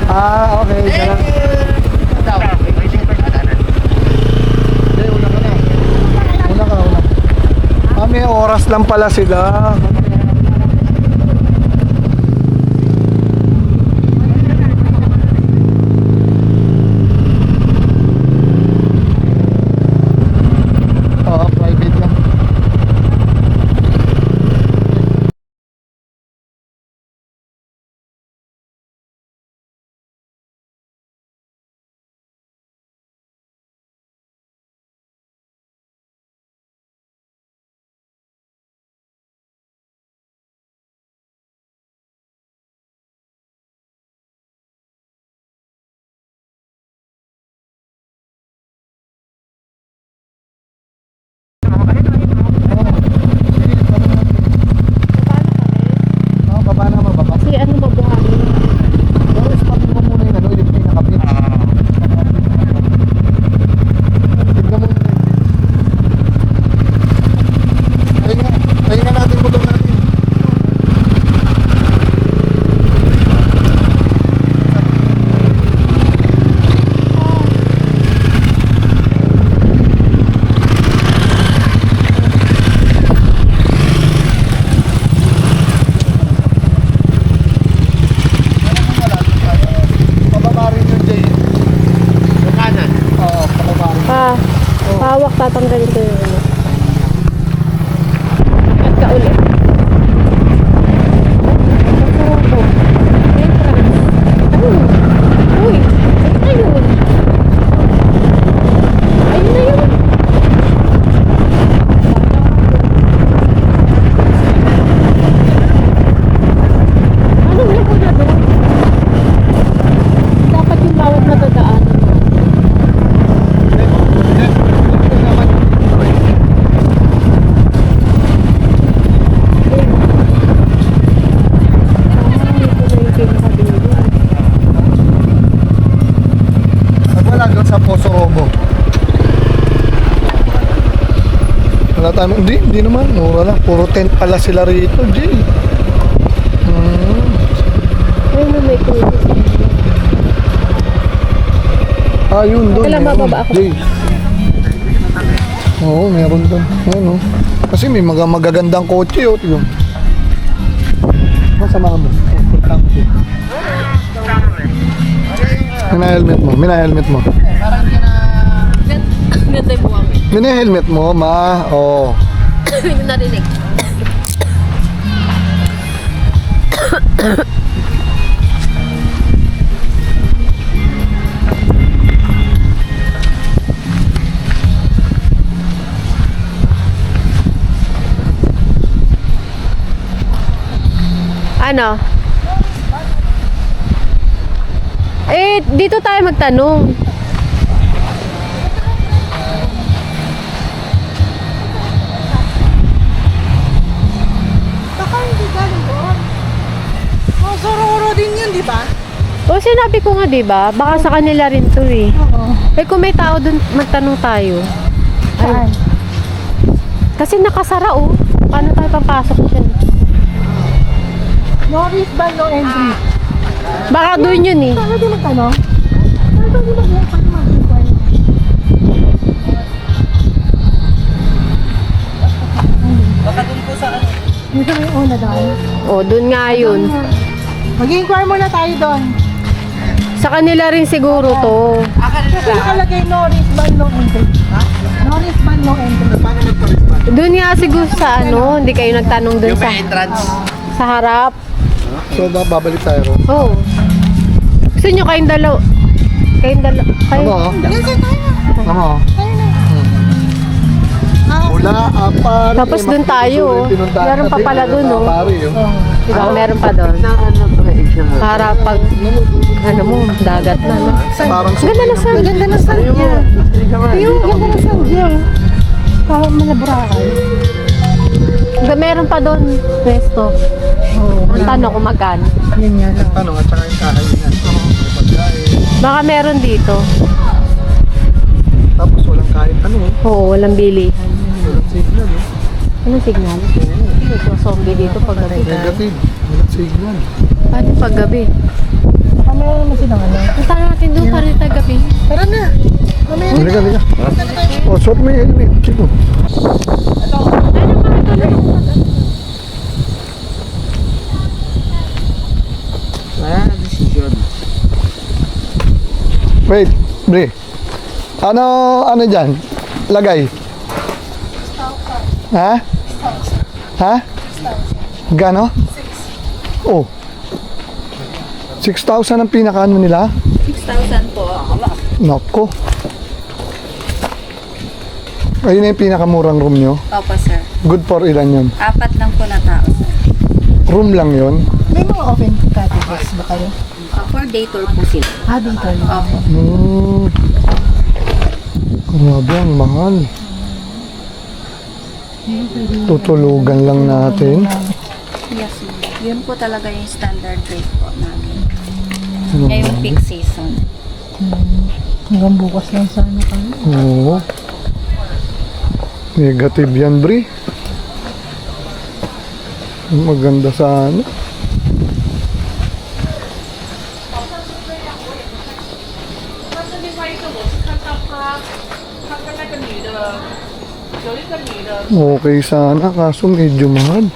Okay. Hindi, una ka na. May oras lang pala sila. Private lang. Baba na, baba.
Kasi ano mabuhanin?
Pero spot mo muna yung yung pinakabit. Tignan mo. Ayun nga natin motor natin. Pababa rin yung Jay.
Yung kanan.
Oo, pababa rin.
Pawak tatanggalin ko yung ano. At ka ulit. Uy, ayun na yun. Ayun na yun. Ano na ko na doon? Dapat yung bawat matadaanan.
Wala doon sa Poso Robo. Wala tayo, hindi naman, mura lang. Puro tent pala sila rito, Jay.
Ayun na may kutis.
Yun doon.
Kailan
meron,
bababa ako?
Jay. Oo, meron doon. Ayun, kasi may mga magagandang kotse, tignan. Masama mo. Punta mo. Mina-helmet mo, mina-helmet mo.
Ganda yung buwang.
Mina-helmet mo, ma. Oo.
Hindi narinig. Ano? Dito tayo magtanong.
Baka hindi galing doon. Sororo din yun, di ba?
O sinabi ko nga 'di ba? Baka sa kanila rin 'to eh. Kung may tao doon, magtanong tayo. Saan? Kasi nakasara oh. Paano tayo papasok diyan?
No wristband, no entry.
Baka doon yun eh.
Ano din magtanong? Ano din mag-inquire? Baka dun po sa ano? Dito may una dahil.
O, doon nga yun.
Mag-inquire muna tayo doon.
Sa kanila rin siguro to.
Kasi nakalagay no wristband, no entry. No wristband, no entry.
Doon nga siguro sa ano, hindi kayo nagtanong doon sa sa harap.
So, babalik tayo ron.
Oh. Gusto nyo kayong dalaw. Kayong dalaw. Kayo.
Ano? Ano? Wala, apar.
Tapos doon tayo. Meron pa pala doon, oh. Diba, meron pa doon. Para pag, ano mo, dagat na, no?
Parang
Ganda na sand. Ganda na sand niya. Yung ganda na sand niya. Parang malabrakay. Meron pa doon, resto. Ang tanong kung magkano.
tanong at saka yung kahay niya.
Baka meron dito.
Tapos walang kahit ano.
Oo, walang bilihan.
Walang signal.
Anong signal? zombie dito pag gabi.
Negative. Walang signal.
Paano pag gabi?
Baka meron naman silang ano.
Punta natin doon para tag gabi.
Tara na. Mamaya
Halika, halika. Oh, suot mo yung helmet. Chico. Wait, Bre. Ano dyan? Lagay. Ha? Ha? Gano? Oh. 6,000 ang pinakaano nila?
6,000 po.
Nako. Ayun na yung pinakamurang room nyo.
Opo, sir.
Good for ilan yun?
4 lang po na tao, sir.
Room lang yun.
may mga open cottages ba kayo?
For day tour po sila.
Dito.
Opo.
Grabe, ang mahal. Tutulugan lang natin.
Yes, ma'am. Yun po talaga yung standard rate po namin. Ngayong peak season.
Hanggang bukas lang sana kami.
Oo. Negative yan, Bri. Maganda sana. Okay sana, kaso medyo mahal.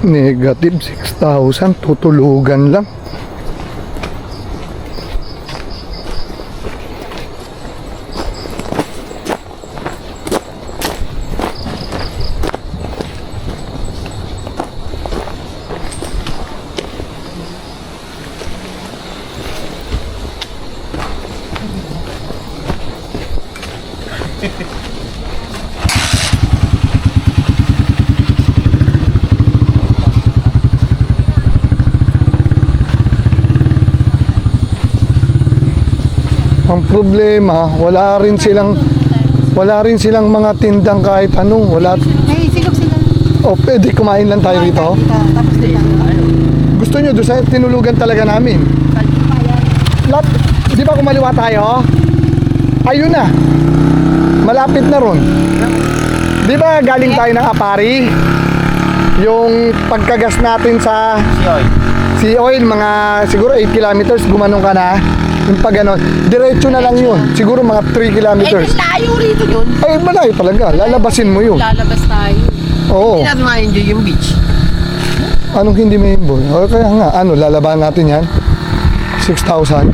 Negative 6,000, tutulugan lang. Ang problema, wala rin silang mga tindang kahit anong, wala.
Ay, silog sila.
O, pwede kumain lang tayo rito.
Tapos dito.
Gusto nyo, doon sa tinulugan talaga namin. Lahat, di ba kumaliwa tayo? Ayun na. Malapit na ron. Di ba galing tayo ng Apari? Yung pagkagas natin sa Sea Oil, mga siguro 8 kilometers, gumanong ka na. Yung pag ganon, diretso na lang yun. Siguro mga 3 kilometers.
Tayo rito yun.
Ay, malayo talaga. Lalabasin mo yun.
Lalabas tayo.
Oo.
Hindi natin ma-enjoy yung beach.
Anong hindi may boy? O kaya nga, lalaban natin yan? 6,000?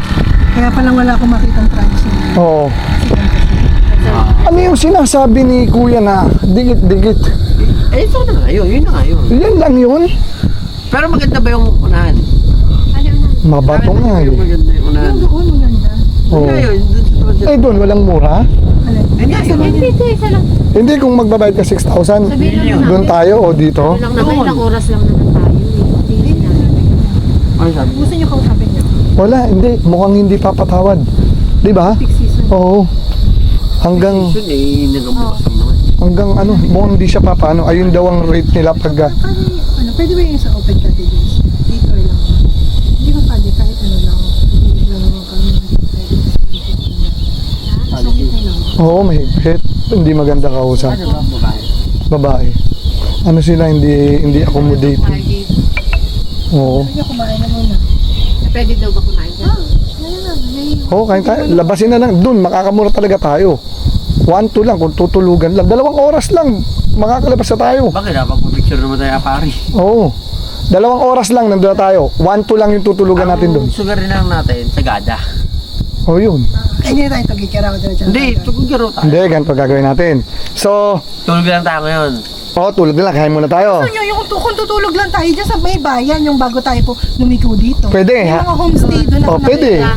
Kaya palang wala akong makitang pricing.
Oo. Ano yung sinasabi ni Kuya na dikit-dikit?
Eh, ito na nga yun. Yun na nga yun.
Yan lang yun.
Pero maganda ba yung unahan?
Mabato nga eh.
Maganda yung unahan.
Doon, maganda.
Oo.
Kaya yun.
Eh doon, walang mura.
Kanya yun.
Hindi, isa lang.
Hindi kung magbabayad ka 6,000.
Sabihin lang
Doon
namin.
tayo o dito.
Ano lang naman, ilang oras lang naman tayo. Hindi namin.
Ano sabi?
Gusto niyo kausapin niyo?
Wala, hindi. Mukhang hindi papatawad. Di ba?
Peak season.
Oo. Hanggang,
Yun eh, nagabukas lang naman.
hanggang ano, mukhang hindi siya papaano. Ayun daw ang rate nila pag...
Pwede ba yung sa open categories? Dito lang. Hindi ba pwede kahit ano lang. Hindi lang kami pwede. Sungit na lang.
Oo, mahigpit. Hindi maganda kausap.
Ano ba, babae?
Babae. Ano sila, hindi accommodating. Oo.
Pwede kumain na muna.
Pwede daw ba kumain dyan?
Ngayon lang.
Oo, kain tayo. Labasin na lang. Doon, makakamura talaga tayo. 1-2 lang, kung tutulugan lang. 2 oras lang, makakalabas na tayo.
Bakit dapat picture naman tayo pari?
Oo. 2 oras lang, nandun na tayo. 1-2 lang yung tutulugan natin doon.
Sugar lang natin, sagada.
Oo, yun.
Hindi na tayo tugikira ko diretso.
Hindi, tugugaro tayo.
Hindi, ganito gagawin natin. So,
Tulog lang tayo ngayon.
tulog na lang, kain muna tayo.
Ano yung kung tutulog lang tayo dyan sa may bayan, yung bago tayo po lumiko dito.
Pwede,
Yung
ha?
mga homestay doon
Oh, pwede na.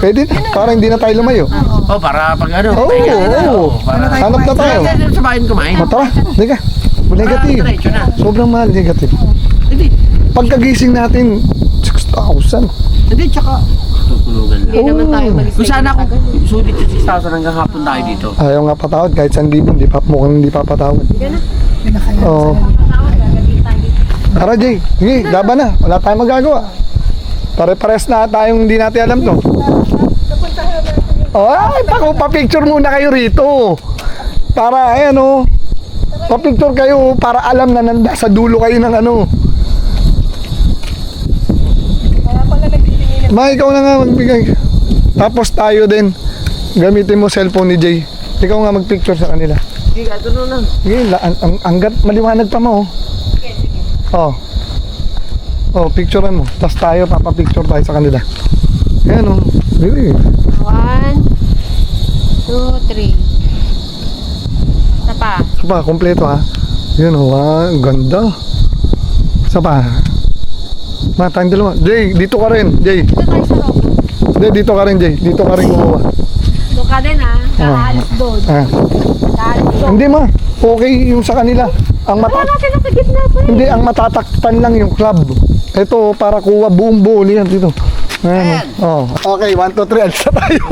Para hindi na tayo lumayo.
Oh, para pag ano.
Oo, oo.
Para
Hanap na tayo.
Sa bayan kumain.
O, tara, halika. Negative.
Diretso na.
Sobrang mahal, negative.
Hindi.
Pagkagising natin, 6,000.
Hindi, tsaka tutulugan lang.
Hindi naman tayo mag-stay.
Kung sana ako sulit yung 6,000 hanggang hapon tayo dito.
Ayaw nga patawad, kahit 1,000, mukhang hindi papatawad. Oo. Tara, Jay. Sige, laban na. Wala tayong magagawa. Pare-pares na tayong hindi natin alam to. Oh, ay, pa-picture muna kayo rito. Para, ayan o. Pa-picture kayo para alam na nanda sa dulo kayo ng ano. Ma, ikaw na nga magbigay. Tapos tayo din. Gamitin mo cellphone ni Jay. Ikaw nga mag-picture sa kanila.
Sige, ito na.
Sige, hanggat maliwanag pa mo. Oh. Oh, picturean mo. Tapos tayo, papapicture tayo sa kanila. Ayan oh. Really.
1, 2, 3. Isa pa.
Isa pa, kompleto ha. Yun oh, ang ganda. Isa pa. Tayong dalawa. Jay, dito ka rin. Jay.
Dito tayo sa robo.
Hindi, dito ka rin, Jay. Dito ka rin gumawa.
Doon ka din ha. Kakaalis doon.
Ah.
Kakaalis doon.
Hindi ma. Okay yung sa kanila. Ang
Wala na sila sa gitna pa eh.
Hindi, ang matatakpan lang yung club. Ito, para kuha buong buo yan dito. Ayan. Oh. Okay, 1, 2, 3. Alis na tayo.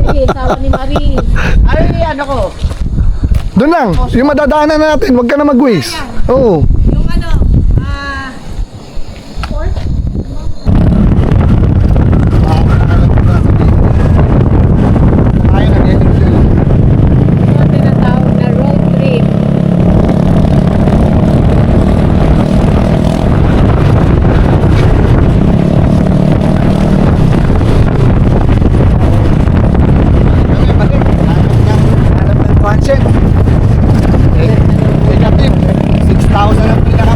Sige, sawa ni Marie.
Ay, ano ko?
Doon lang. Yung madadaanan natin. Huwag ka na mag-waste. Oo.
Yung ano,
Yung tinatawag na road trip.
Transit. Negative. 6,000 ang pinaka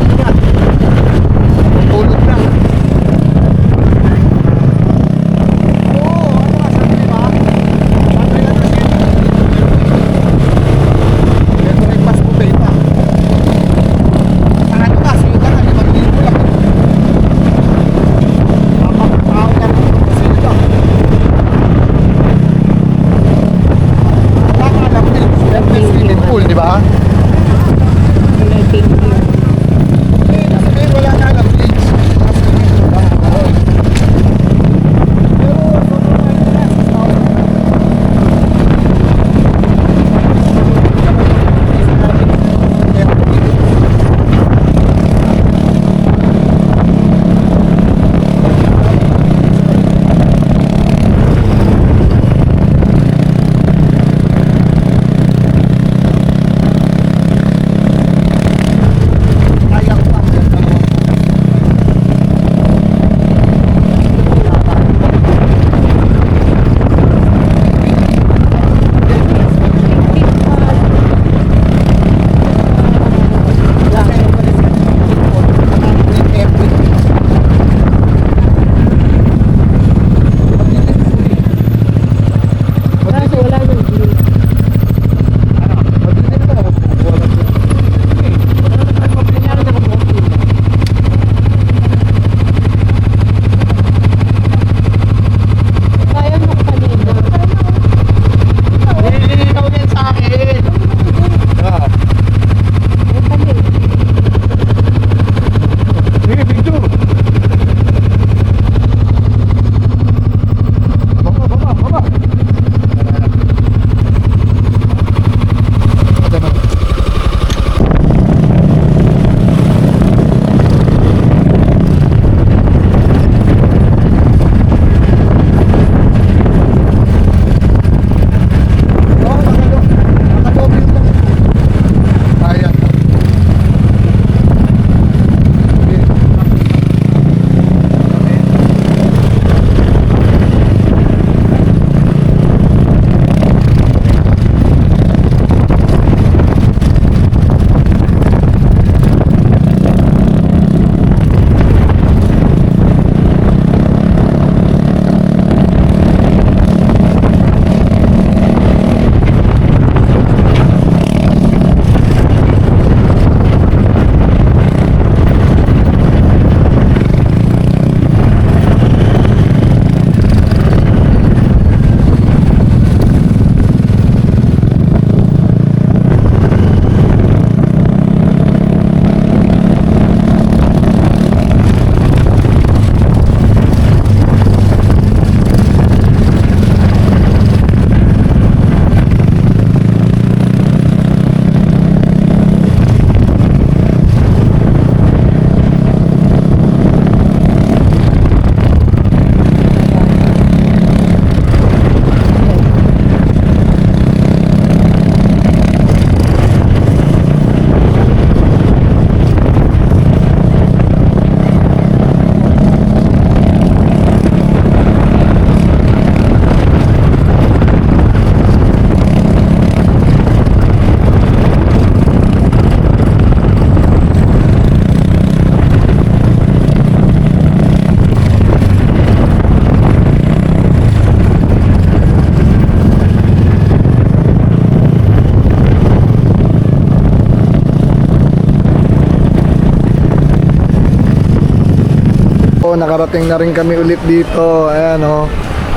Oh, nakarating na rin kami ulit dito. Ayan oh.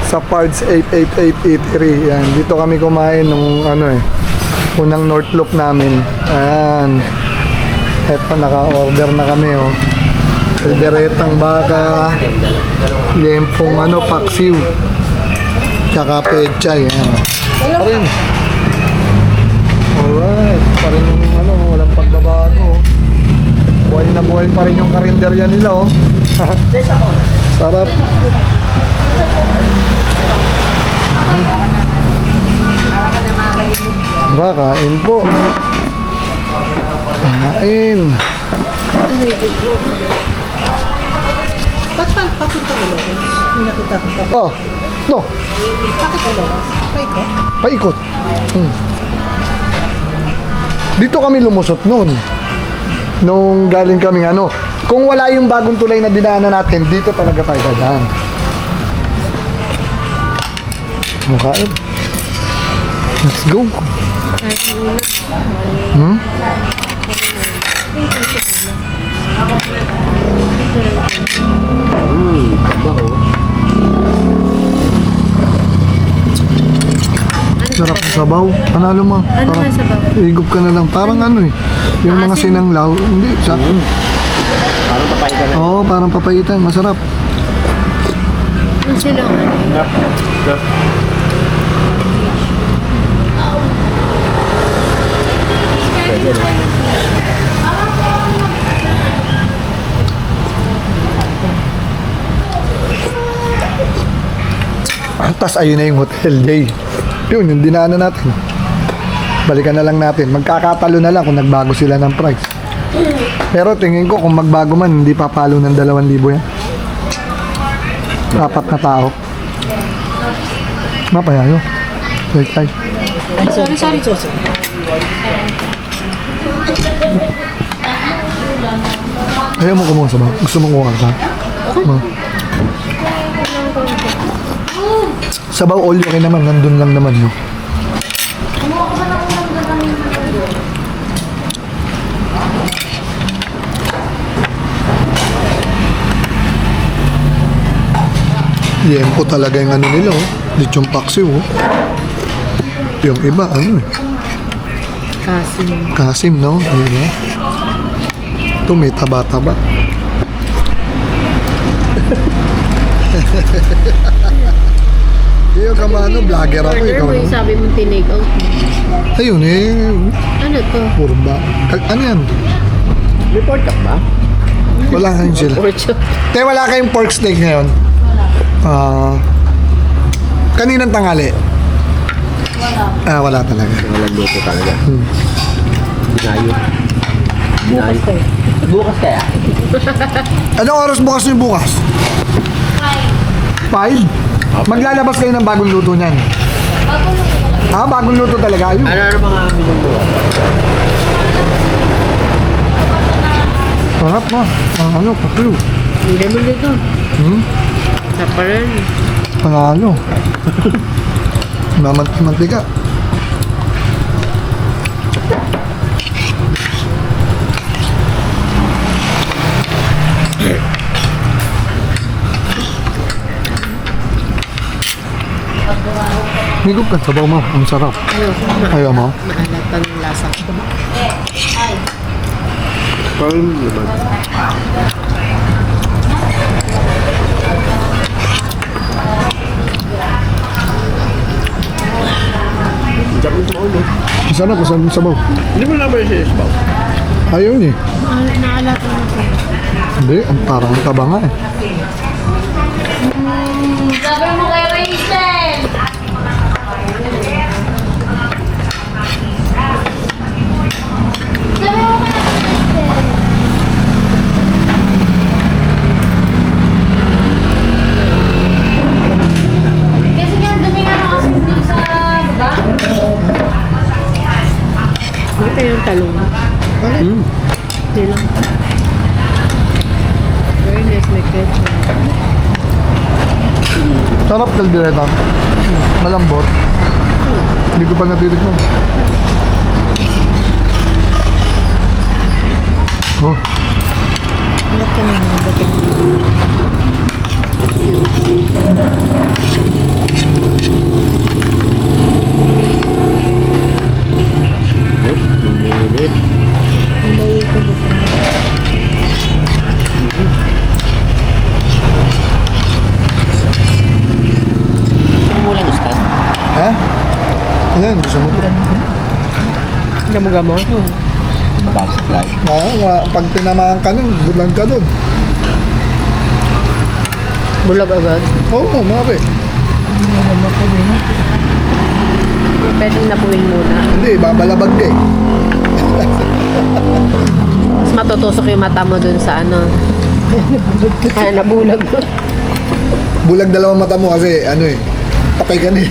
Sa Pards 888 Eatery. Ayan, dito kami kumain nung unang North Loop namin. Ayan. Eto, naka-order na kami oh. Kalderetang baka, lempong paksiw, tsaka pechay. Ayan. Parin. Alright. Parin yung walang pagbabago. Buhay na buhay pa rin yung karinderya nila oh. Sarap. Kain po. Kain.
Bakit pa ulo? Hindi nakita ko.
Oh, no.
Bakit ulo? Paikot?
Paikot. Dito kami lumusot noon. Nung galing kaming kung wala yung bagong tulay na dinaanan natin, dito talaga tayo dadaan. Kain. Let's go. Sarap ng sabaw. Panalo mo.
Ano nga sabaw?
Higup ka na lang. Parang yung mga sinanglaw. Hindi,
Parang papaitan na.
Oo, parang papaitan. Masarap.
Ano sila
Tapos ayun na yung Hotel Day. Yun, yung dinaanan natin. Balikan na lang natin. Magkakatalo na lang kung nagbago sila ng price. Pero tingin ko kung magbago man, hindi papalo ng 2,000 yan. 4 na tao. Mapayayo. Sorry.
Sorry.
Ayaw mo kumuha sa ba? Gusto mo kuha ka? Sabaw all okay naman, nandun lang naman yun. Yempo talaga yung nila lechong paksiw Yung iba Kasim no? Diba? Ito may taba-taba. Iyo ka vlogger ako. Ikaw
yung sabi mong tinig out.
Ayun
Ano to?
Purba. Ano yan?
Report ka ba?
Wala kayong sila. Te, wala kayong pork steak ngayon? Kaninang tanghali? Wala talaga.
Walang luto talaga. Binayo. Bukas kaya?
Anong oras bukas yung bukas? 5? Maglalabas kayo ng bagong luto niyan? Bagong luto talaga. Ayun.
Ano mga minuto?
Sarap mo. Paklo.
Hindi mo dito. Saparan.
Panalo. Mantika. Higup ka, sabaw mo. Ang sarap. Ayaw mo?
Maalat pa ng lasa ko.
Parang naman.
Masarap, masarap yung sabaw.
Hindi mo naman siya sabaw.
Ayaw niya.
Naalat pa na.
Hindi, parang taba nga
Sabi mo kay Rachel! Kasi nga dumi nga ako kasi dito sa baba.
Ito yung talong. Hindi lang. Very nice, may ketchup.
Sarap kaldereta. Malambot. Hindi ko pa natitikman.
Alat ka na mga batik.
Yan, gusto mo.
Gamo-gamo.
Pag tinamaan ka nun, bulag ka dun.
Bulag agad.
Oo, mare.
Pwedeng napuwin muna.
Hindi, babalabag ka eh.
Mas matutusok yung mata mo dun sa ano. Kaya nabulag.
Bulag dalawang mata mo kasi ano eh. Patay ka na eh.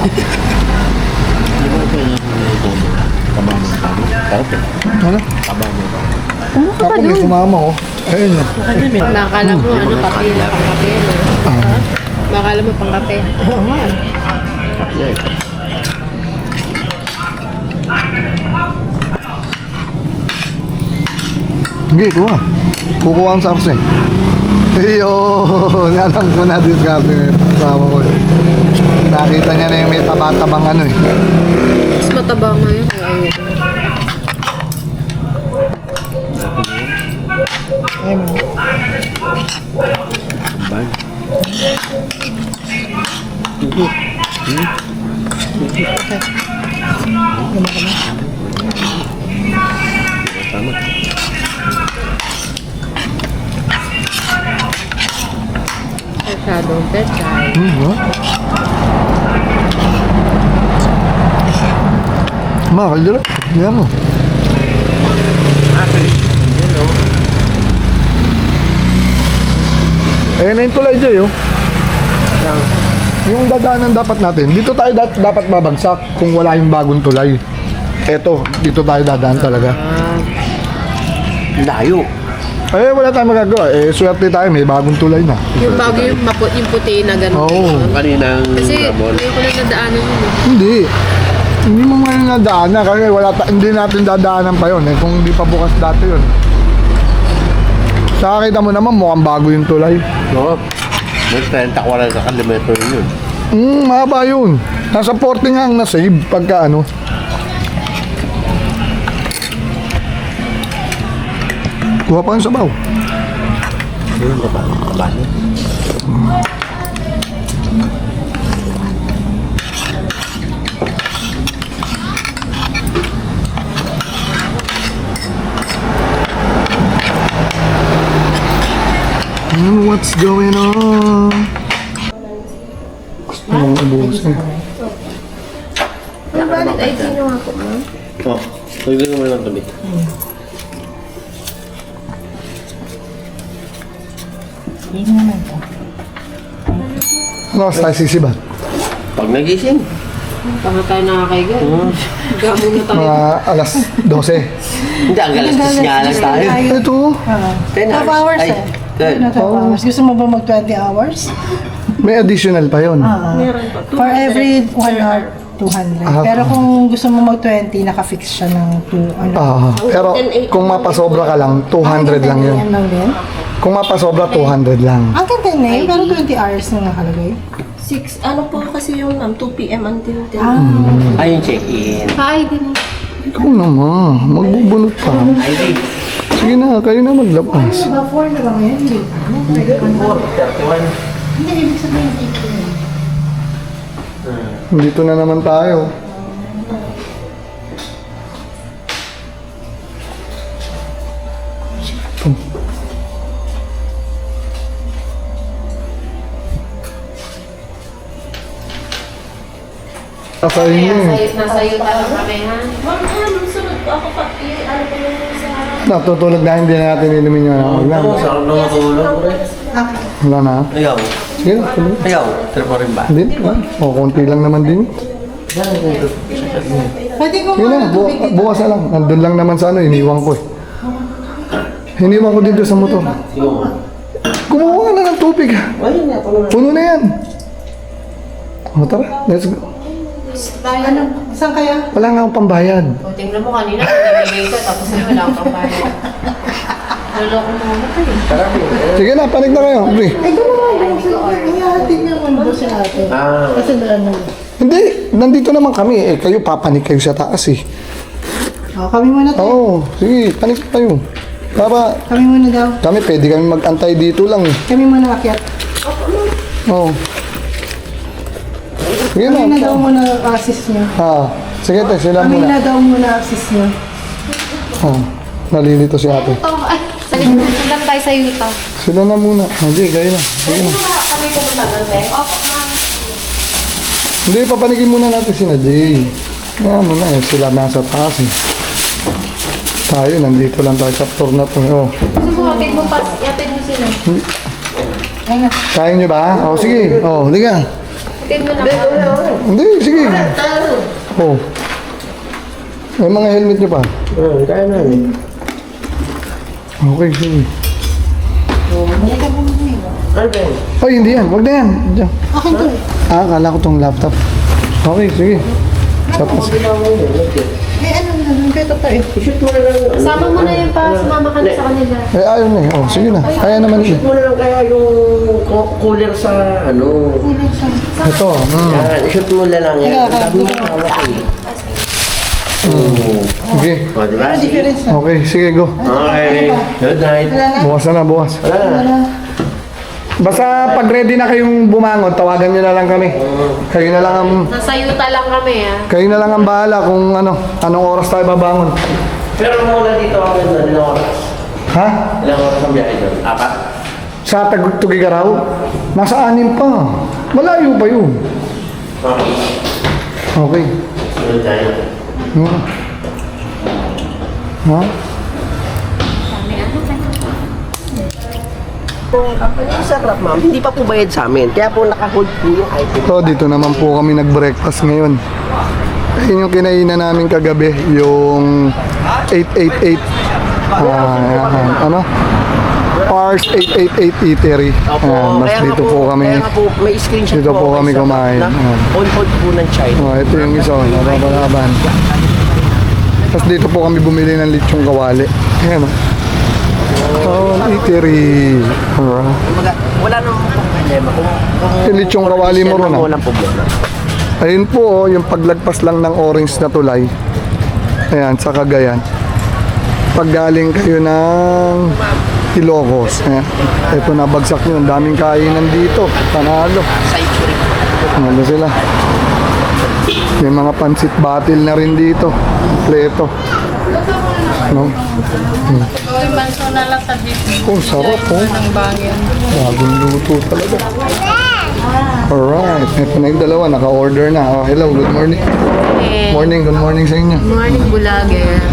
Ano? Ako may sumama oh. Ayun oh.
Nakakala mo ano, kape na pang-kape. Nakakala mo pang-kape. Oo nga.
Sige, kuha. Kukuha ang sarse. Ayun, alam ko na discarte ng kasama ko. Nakita niya na yung may taba-tabang ano eh.
Mas mataba ngayon. Ayun. Masyadong pechay.
Mahal dito. Yan mo. Eh, na yung tulay dyan yun. Yung dadaanan dapat natin, dito tayo dapat babagsak kung wala yung bagong tulay. Eto, dito tayo dadaan talaga.
Layo.
Eh, wala tayong magagawa. Eh, swerte tayo, may bagong tulay na.
Yung bago yung puti na gano'n.
Oo.
Kaninang
Kasi
Ramon.
hindi ko na nadaanan yun.
Hindi. Hindi mo nga nadaanan kasi hindi natin dadaanan pa yun. Eh, kung hindi pa bukas dati yun. Saka kita mo naman mukhang bago yung tulay.
Oo. May 30-40 kilometro yun.
Mahaba yun. Nasa 40 nga ang na-save pagka ano. Kuha pa yung sabaw.
Yun, baba niya.
What's going on? Gusto mong ubusin.
Oh, pwede naman lang kami.
Ano tayo sisibat?
Pag nagising.
Tama tayo nakakaiga. Gamo na tayo.
Mga alas 12.
Hindi, ang galas nga lang tayo.
Ito.
10
12 hours
Ay,
eh.
good.
12 hours. Gusto mo ba mag 20 hours?
May additional pa yon.
For every 1 hour, 200. Pero kung gusto mo mag 20, naka-fix siya ng 2, ano.
Pero kung mapasobra ka lang, 200 lang yun.
Yan lang din.
Kung mapasobra, 200 lang.
Ang ganda na yun, pero 20 hours na nakalagay.
6, ano po kasi yung 2 p.m. until 10.
Ay, yung check-in.
Hi, din.
Ikaw naman, magbubunot pa. Sige na, kayo na maglabas.
Diba 4 na ba ngayon? Hindi, ibig sabihin dito.
Dito na naman tayo. Nasa inyo eh.
Nasa iyo tayo kami, ha?
Ma'am, sunod po ako pa. Ano po yung sa...
Natutulog na hindi na natin inumin yun. Huwag na.
Sarap na matulog.
Wala na.
Ayaw.
Sige na, tulog.
Ayaw. Trip mo rin ba?
Hindi. O, konti lang naman din.
Pwede ko
Sige na, bukas na lang. Nandun lang naman sa ano, iniwan ko eh. Iniwan ko dito sa motor. Kumuha ka na ng tubig. Puno na yan. O, tara. Let's go.
Ano? Saan kaya?
Wala nga akong pambayad.
O, tingnan mo kanina, pinibigay ka, tapos na wala kang bayad. Luloko mo muna ka eh.
Sige na, panik na kayo. Pre.
Ikaw naman. Ihahatid niya mo ba sa atin? Kasi daan na.
Hindi, nandito naman kami eh. Kayo papanik kayo sa taas eh.
Kami muna tayo.
Oo, sige, panik kayo. Para
Kami muna daw.
kami, pwede kami mag-antay dito lang eh.
Kami muna akyat.
Oo. Sige
Kami na
na.
daw muna assist niya.
Ha, Sige, te, sila
Kami
muna.
na daw muna access niya.
Oh, nalilito si ate.
Ito, ay, salim tayo sa yuta.
Sila na muna. Hindi, kayo na. Sige na.
Kami pumunta doon, te.
Hindi, papanigin muna natin si Jay. Ano na eh, sila nasa taas eh. Tayo, nandito lang tayo sa floor na to. Oh.
Gusto mo, atid mo pa, atid mo sila.
Kaya nyo ba? Oh, sige. Oh, liga.
Atid mo na pa.
Hindi, sige. Oh. May mga helmet nyo pa.
Kaya namin.
Okay, sige.
Ano ba yun?
Ay, hindi yan. Huwag na yan. Diyan.
Akin to eh.
Kala ko tong laptop. Okay, sige. Tapos.
Eh, ano na lang, kaya to eh.
I-shoot mo na lang.
Sama mo na yan pa, sumama ka na sa kanila.
Eh, ayaw na eh. Oh, sige na. Kaya naman eh.
I-shoot mo na lang kaya yung cooler sa ano.
Ito.
Yan, i-shoot mo na lang yan. Sabi mo hawak eh.
Sige.
O, diba?
Difference na.
Okay, sige, go.
Okay. Good night.
Bukas na, bukas.
Wala na.
Basta pag ready na kayong bumangon, tawagan nyo na lang kami. Kayo na lang ang...
Nasa yuta lang kami, ah.
Kayo na lang ang bahala kung anong oras tayo babangon.
Pero mula dito ako doon, ilang oras?
Ha?
Ilang oras ang biyahe doon? 4?
Sa Tugigaraw? Nasa 6 pa. Malayo pa yun. Okay.
Good night.
Ha?
Sa crap, ma'am, hindi pa po bayad sa amin. Kaya po naka-hold po yung item.
So, dito naman po kami nag-breakfast ngayon. Ayun yung kinainan namin kagabi, yung 888 Pars 888 Eatery. Mas dito po kami.
Kaya nga po, may screenshot
Dito po kami
isa
kumain.
na
Ayan.
on hold po ng China.
Oh, ito yung isa, nababalaban. Tapos dito po kami bumili ng lechong kawali. Ayan o. Oh, Eatery. Alright.
Wala namang problema.
Yung lechong kawali mo ron, ah.
Walang problema.
Ayun po, oh, yung paglagpas lang ng orange na tulay. Ayan, sa Cagayan. Pag galing kayo ng Ilocos. Ayan. Ito na bagsak nyo. Ang daming kainan dito. Panalo. Panalo sila. May mga pansit battle na rin dito. Kompleto. No?
Banso na lang sa dito.
Oh, sarap oh. Bagong luto talaga. Alright. Ito na yung dalawa. Naka-order na. Oh, hello. Good morning. Morning. Good morning sa inyo.
Morning, Bulager.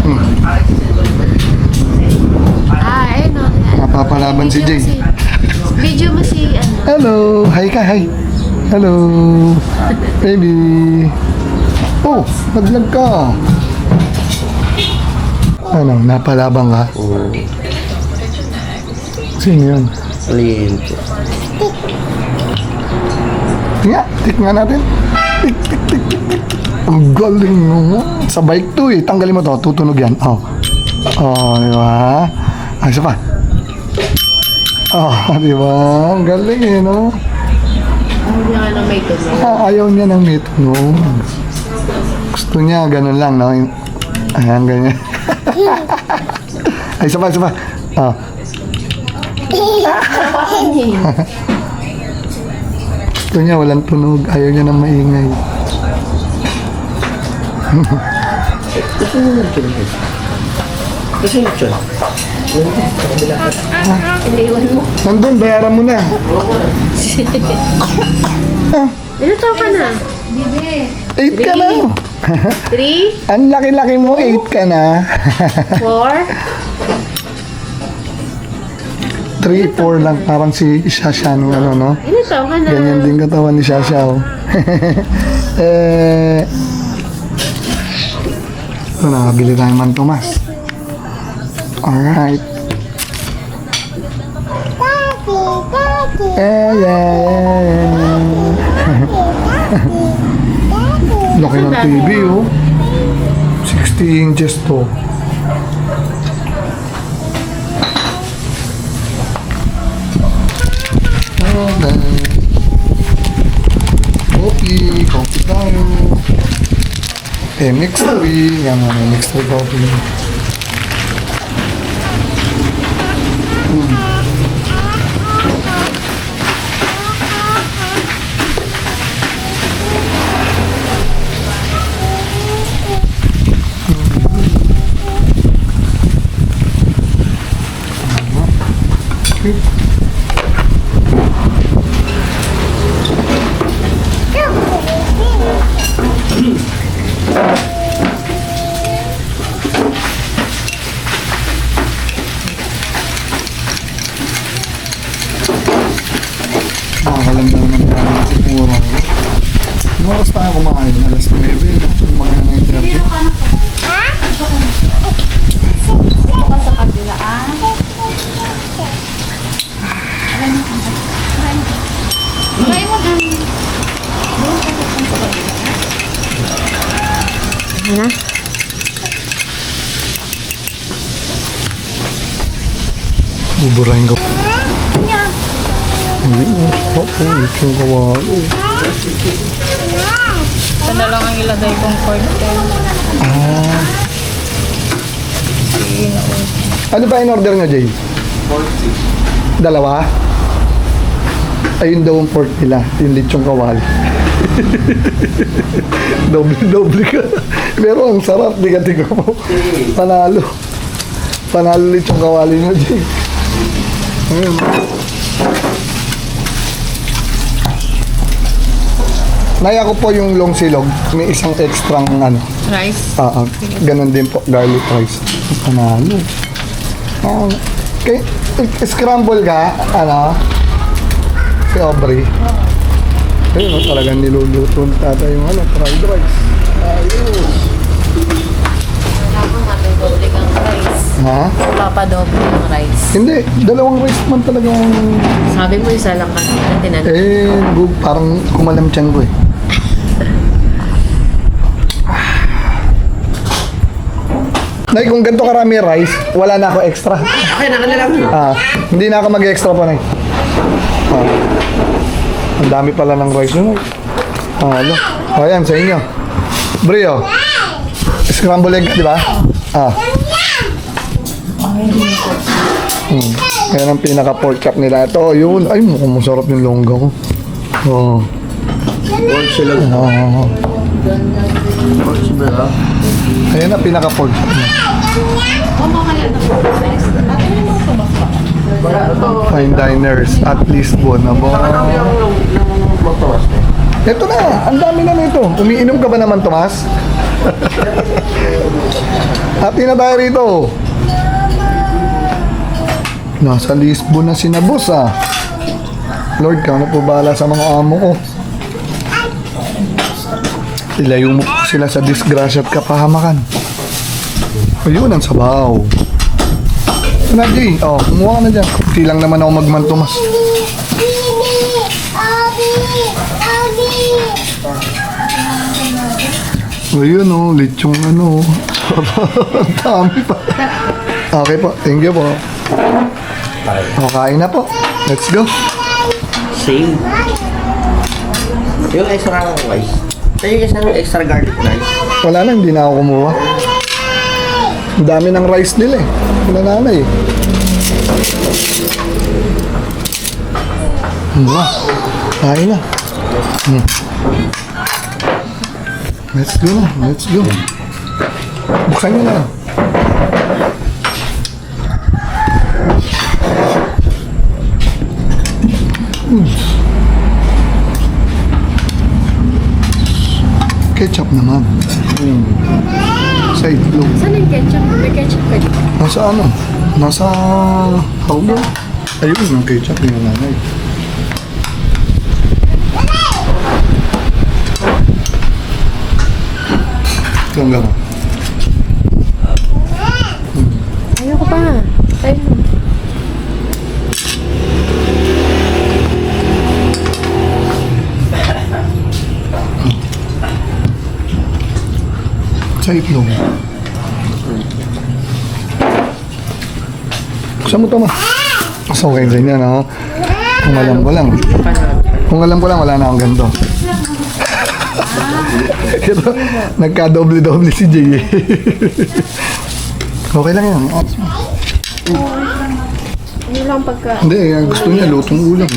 Ayun o.
Napapalaban si Jay.
Video mo si, ano.
Hello. Hi ka. Hi. Hello. Baby. Oh, naglag ka. Ano, napalabang ka? Sino yun?
Alin.
Tik nga natin. Tik, tik, tik, tik, tik. Ang galing mo. Sa bike to eh. Tanggalin mo to. Tutunog yan. Oh. Oh, di ba? Ay, isa pa. Oh, di ba? Ang galing eh, no?
Ayaw na may tunog.
Ayaw niya ng may tunog. Gusto niya, ganun lang, no? Ayan, ganyan. Ay, isa pa, isa pa. Oh. Gusto niya, walang tunog. Ayaw niya ng maingay.
Kasi yun.
Nandun, bayaran mo na.
Ilan taon ka na?
8 ka na.
3?
Ang laki-laki mo, 8 ka na.
4?
3, 4 lang. Parang si Shasha nung ano, no?
Ilan taon ka na?
Ganyan din katawan ni Shasha, oh. Ito, nakabili tayo man Tomas. Alright. Yeah. Laki ng TV, oh. 60 inches to. Coffee tayo. Mixed yan mo, mixed coffee. Makakalamdaman ng dami siguro. Yung oras tayo kumain, alas 9, mga 9:30.
Ano?
Buburahin ko. Hindi mo. Itong kawali.
Ito na lang ang ilagay kong curtain.
Ano ba in-order nyo, Jay? 40. Dalawa? Ayun daw ang pork nila. Yung lechong kawali. Doble ka. Pero ang sarap. Di ka tignan mo. Panalo. Panalo lechong kawali nyo, Jay. Ayun. Naya ko po yung long silog. May isang extra ano.
Rice.
Ganon din po. Garlic rice. Panalo. Okay. Scramble ka, ano? Si Aubrey. Ayun, talagang niluluto ng tata yung ano, fried rice. Ayos.
Wala pa doble kang rice.
Ha?
Wala pa doble kang rice.
Hindi, dalawang rice man talaga ang...
Sabi mo isa lang kanina, tinanong.
Parang kumalam tiyan ko eh. Nay, kung ganito karami rice, wala na ako extra.
Okay, nakalilang mo.
Hindi na ako mag-extra pa, Nay. Ang dami pala ng rice yun. Ano? Ayan, sa inyo. Brio. Scramble egg, di ba? Ayan ang pinaka-pork chop nila. Ito, yun. Ay, mukhang masarap yung longga ko. Ayan ang pinaka-pork chop niya. Fine diners at least Bonabo. Ito na, ang dami na nito. Umiinom ka ba naman, Tomas? Happy na tayo rito. Nasa Lisbon na sinabos Lord, ka na po bahala sa mga amo ko. Ilayo mo po sila sa disgrasya at kapahamakan. Ayun ang sabaw. Naji, kumuha ka na dyan. Hindi lang naman ako magmantumas. Ayun lechong ano. Ang dami pa. Okay po, thank you po. Kain na po. Let's go.
Same. Yung extra rice. Yung extra garlic rice.
Wala na, hindi na ako kumuha. Ang dami ng rice nila eh. Wala na eh. Kain na. Let's go na. Let's go. Buksan nyo na. Ketchup naman. Sa itlog.
Saan yung ketchup? May ketchup ka dito?
Nasa ano? Nasa hawlo. Ayun, yung ketchup yung nanay. Langga mo.
Ayoko pa. Tayo mo.
Sa itlog. Buksan mo ito ma. Mas okay din yan Kung alam ko lang. Kung alam ko lang, wala na akong ganito. Ito, nagka-doble-doble si Jay. Okay lang yan.
Ano lang pagka...
Hindi, gusto niya lutong ulam.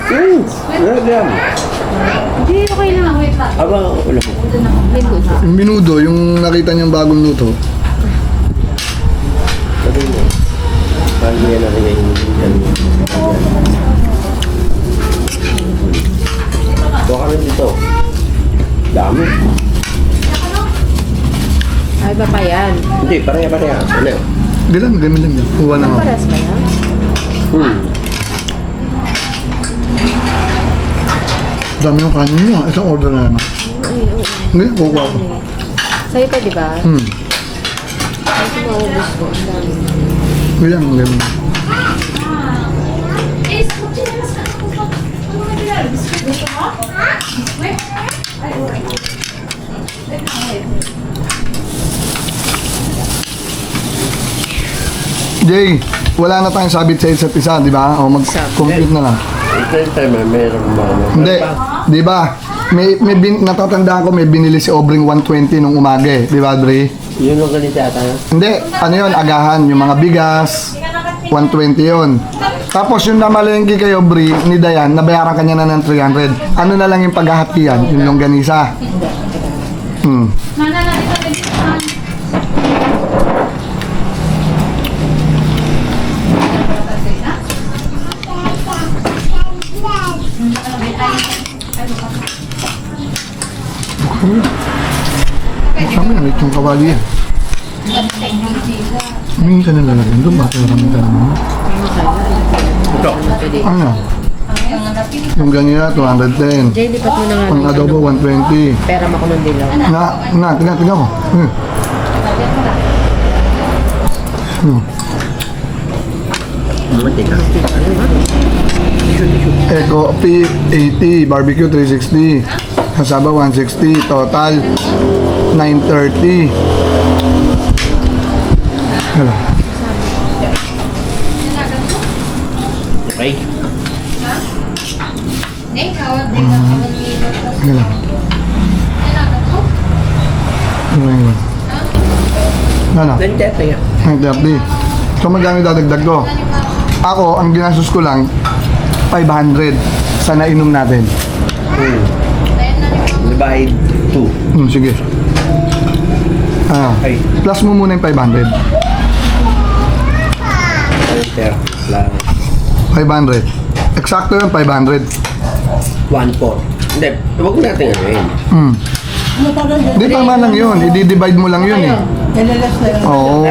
Hindi, okay lang. Wait lang.
Aba, wala po.
Yung minudo, yung nakita niyang bagong luto.
Sabi mo. Paano yan nalagay yung Buka rin dito. Dami.
Iba pa yan.
Hindi, pareha. Ano?
Hindi lang yan. Kuha na ako.
Paras ba yan?
Dami yung kanin niya. Isang order na naman. Hindi, kukuha ko.
Sa'yo pa, di ba? Kasi maubos ko. Ang dami.
Hindi lang, ganun. Jay, wala na tayong sabit sa isa't isa, di ba? O mag-compute na lang.
Ito time, meron ba?
Hindi, di ba? Natatandaan ko may binili si Obring 120 nung umaga eh. Di ba, Dre?
Yun ang ganito ata.
Hindi, ano yun, agahan, yung mga bigas, 120 yun. Tapos yung namalengke kay Obri, ni Dayan, nabayaran kanya na ng 300. Ano na lang yung paghahatian, yung longganisa. Buksan mo yan, itong kawali yan. Humingi ka na lalagyan doon, bakit marami ka naman?
Ito.
Ano? Yung ganyan, 210.
Jay, lipat mo na nga.
Ang adobo, 120.
Pera mo ko ng dilaw.
Tingnan mo.
Bumanti ka.
Eco P80, barbecue 360. Kasaba 160, total 930. Hello.
Okay.
Hello. Ano?
Nandiyan tayo.
930. So magkano dadagdag ko? Ako, ang ginastos ko lang 500 sa nainom natin.
Divide 2.
Sige.
Ay.
Plus mo muna yung 500.
Enter lang.
500. Eksakto yung 500.
1-4. Hindi, huwag natin ano yun.
Hindi, tama lang yun. I-divide mo lang yun eh. Oo.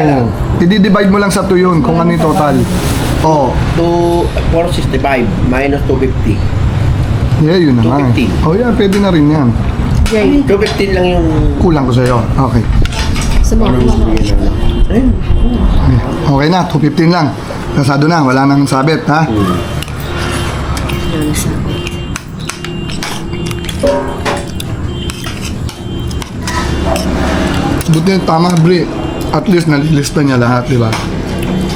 I-divide mo lang sa 2 yun kung ano yung total. Oo.
465 minus 250.
Yeah, yun na nga eh.
215.
Oh, yeah, pwede na rin yan.
Jay,
215 lang yung...
Kulang ko sa'yo. Okay.
sumama.
Ayun.
Okay na, 215 lang. Kasado na, wala nang sabit, ha? Buti tama, Bri. At least nalilista niya lahat, di ba?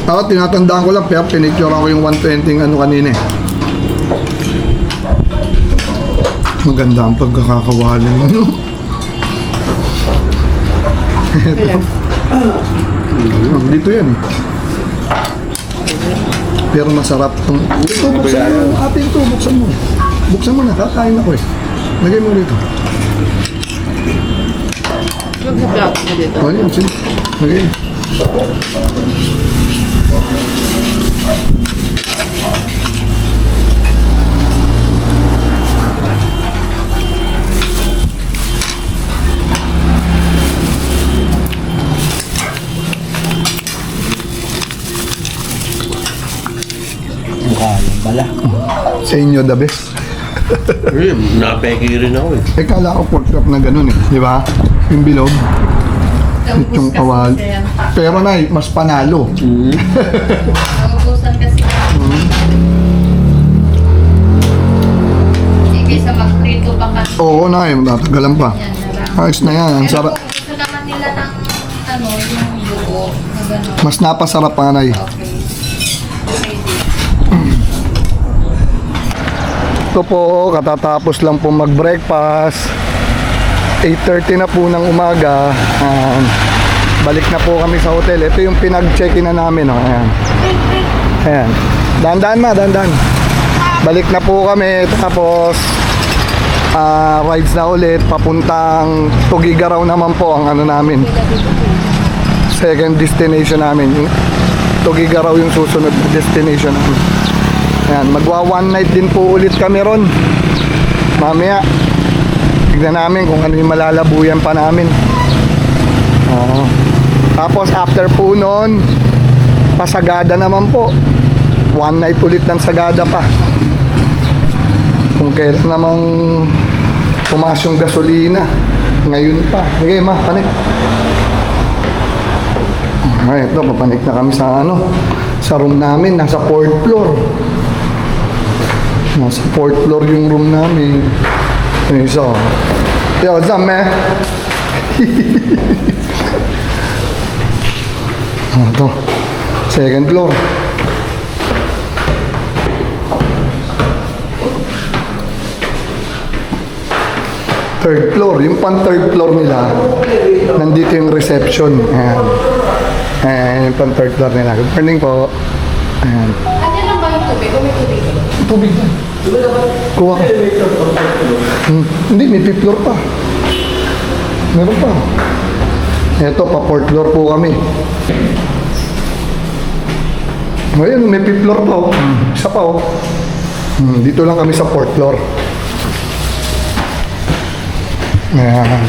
Ako, tinatandaan ko lang, pero pinicture ako yung 120 ano kanina eh. Maganda ang pagkakakawali. Ano? Dito yan eh. Pero masarap itong... Ito, buksan mo. Ate, ito, buksan mo. Buksan mo na, kakain ako eh. Lagay mo dito. Oh, yun, sige. Lagay.
Mukha lang pala.
Sa inyo, the best.
Napeki rin ako eh.
Eh, kala ko pork chop na ganun eh. Di ba? Yung bilog. Yung kawal. Pero na, mas panalo.
Naubusan kasi. Hindi kaysa magprito pa kasi.
Oo na, matagalan pa. Ayos na yan. Ang
Pero
sarap.
kung gusto naman nila ng yung buo, na gano'n.
Mas napasarap pa na.
Okay.
Ito po, katatapos lang po mag-breakfast. 8:30 na po ng umaga. Balik na po kami sa hotel. Ito yung pinag-check-in na namin. Oh. Ayan. Ayan. Dandan ma, dandan. Balik na po kami. Tapos, rides na ulit. Papuntang Tugigaraw naman po ang ano namin. Second destination namin. Tugigaraw yung susunod na destination namin. Ayan, magwa one night din po ulit kami ron. Mamaya, tignan namin kung ano yung malalabuyan pa namin. Oo. Tapos after po nun, pasagada naman po. One night ulit ng sagada pa. Kung kailan namang tumaas yung gasolina. Ngayon pa. Sige ma, panik. Okay, ito, papanik na kami sa sa room namin. Nasa 4th floor. Nasa 4th floor yung room namin. So, yo, what's up, man? Ito, 2nd floor. Third floor, yung pang third floor nila, nandito yung reception. Ayan. Ayan, yung pang third floor nila. Good morning po. Ayan.
Ano lang ba yung tubig? O may tubig?
Tubig na. Kuha ka. Hindi, may fifth floor pa. Meron pa. Ito, pa 4th floor po kami. Ngayon, may fifth floor pa. Isa pa, oh. Dito lang kami sa 4th floor. Ayan.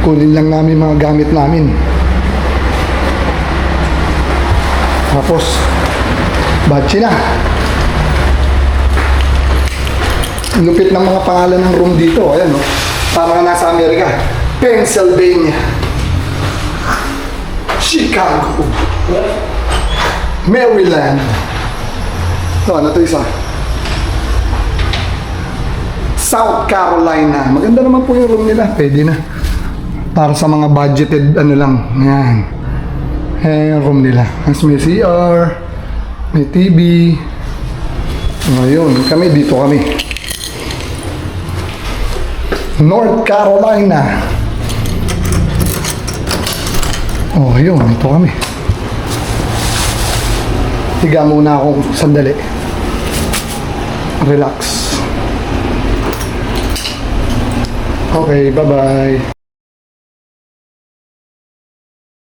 Kunin lang namin mga gamit namin. Tapos, batsi na. Lupit ng mga pangalan ng room dito. Ayan, no? Parang nasa Amerika. Pennsylvania. Chicago. Maryland. Ito, ano ito isa? South Carolina. Maganda naman po yung room nila. Pwede na. Para sa mga budgeted lang. Ayan. Ayan yung room nila. Mas may CR. May TV. Ngayon, kami dito kami. North Carolina. Oh, yun. Ito kami. Higa muna akong sandali. Relax. Okay, bye-bye.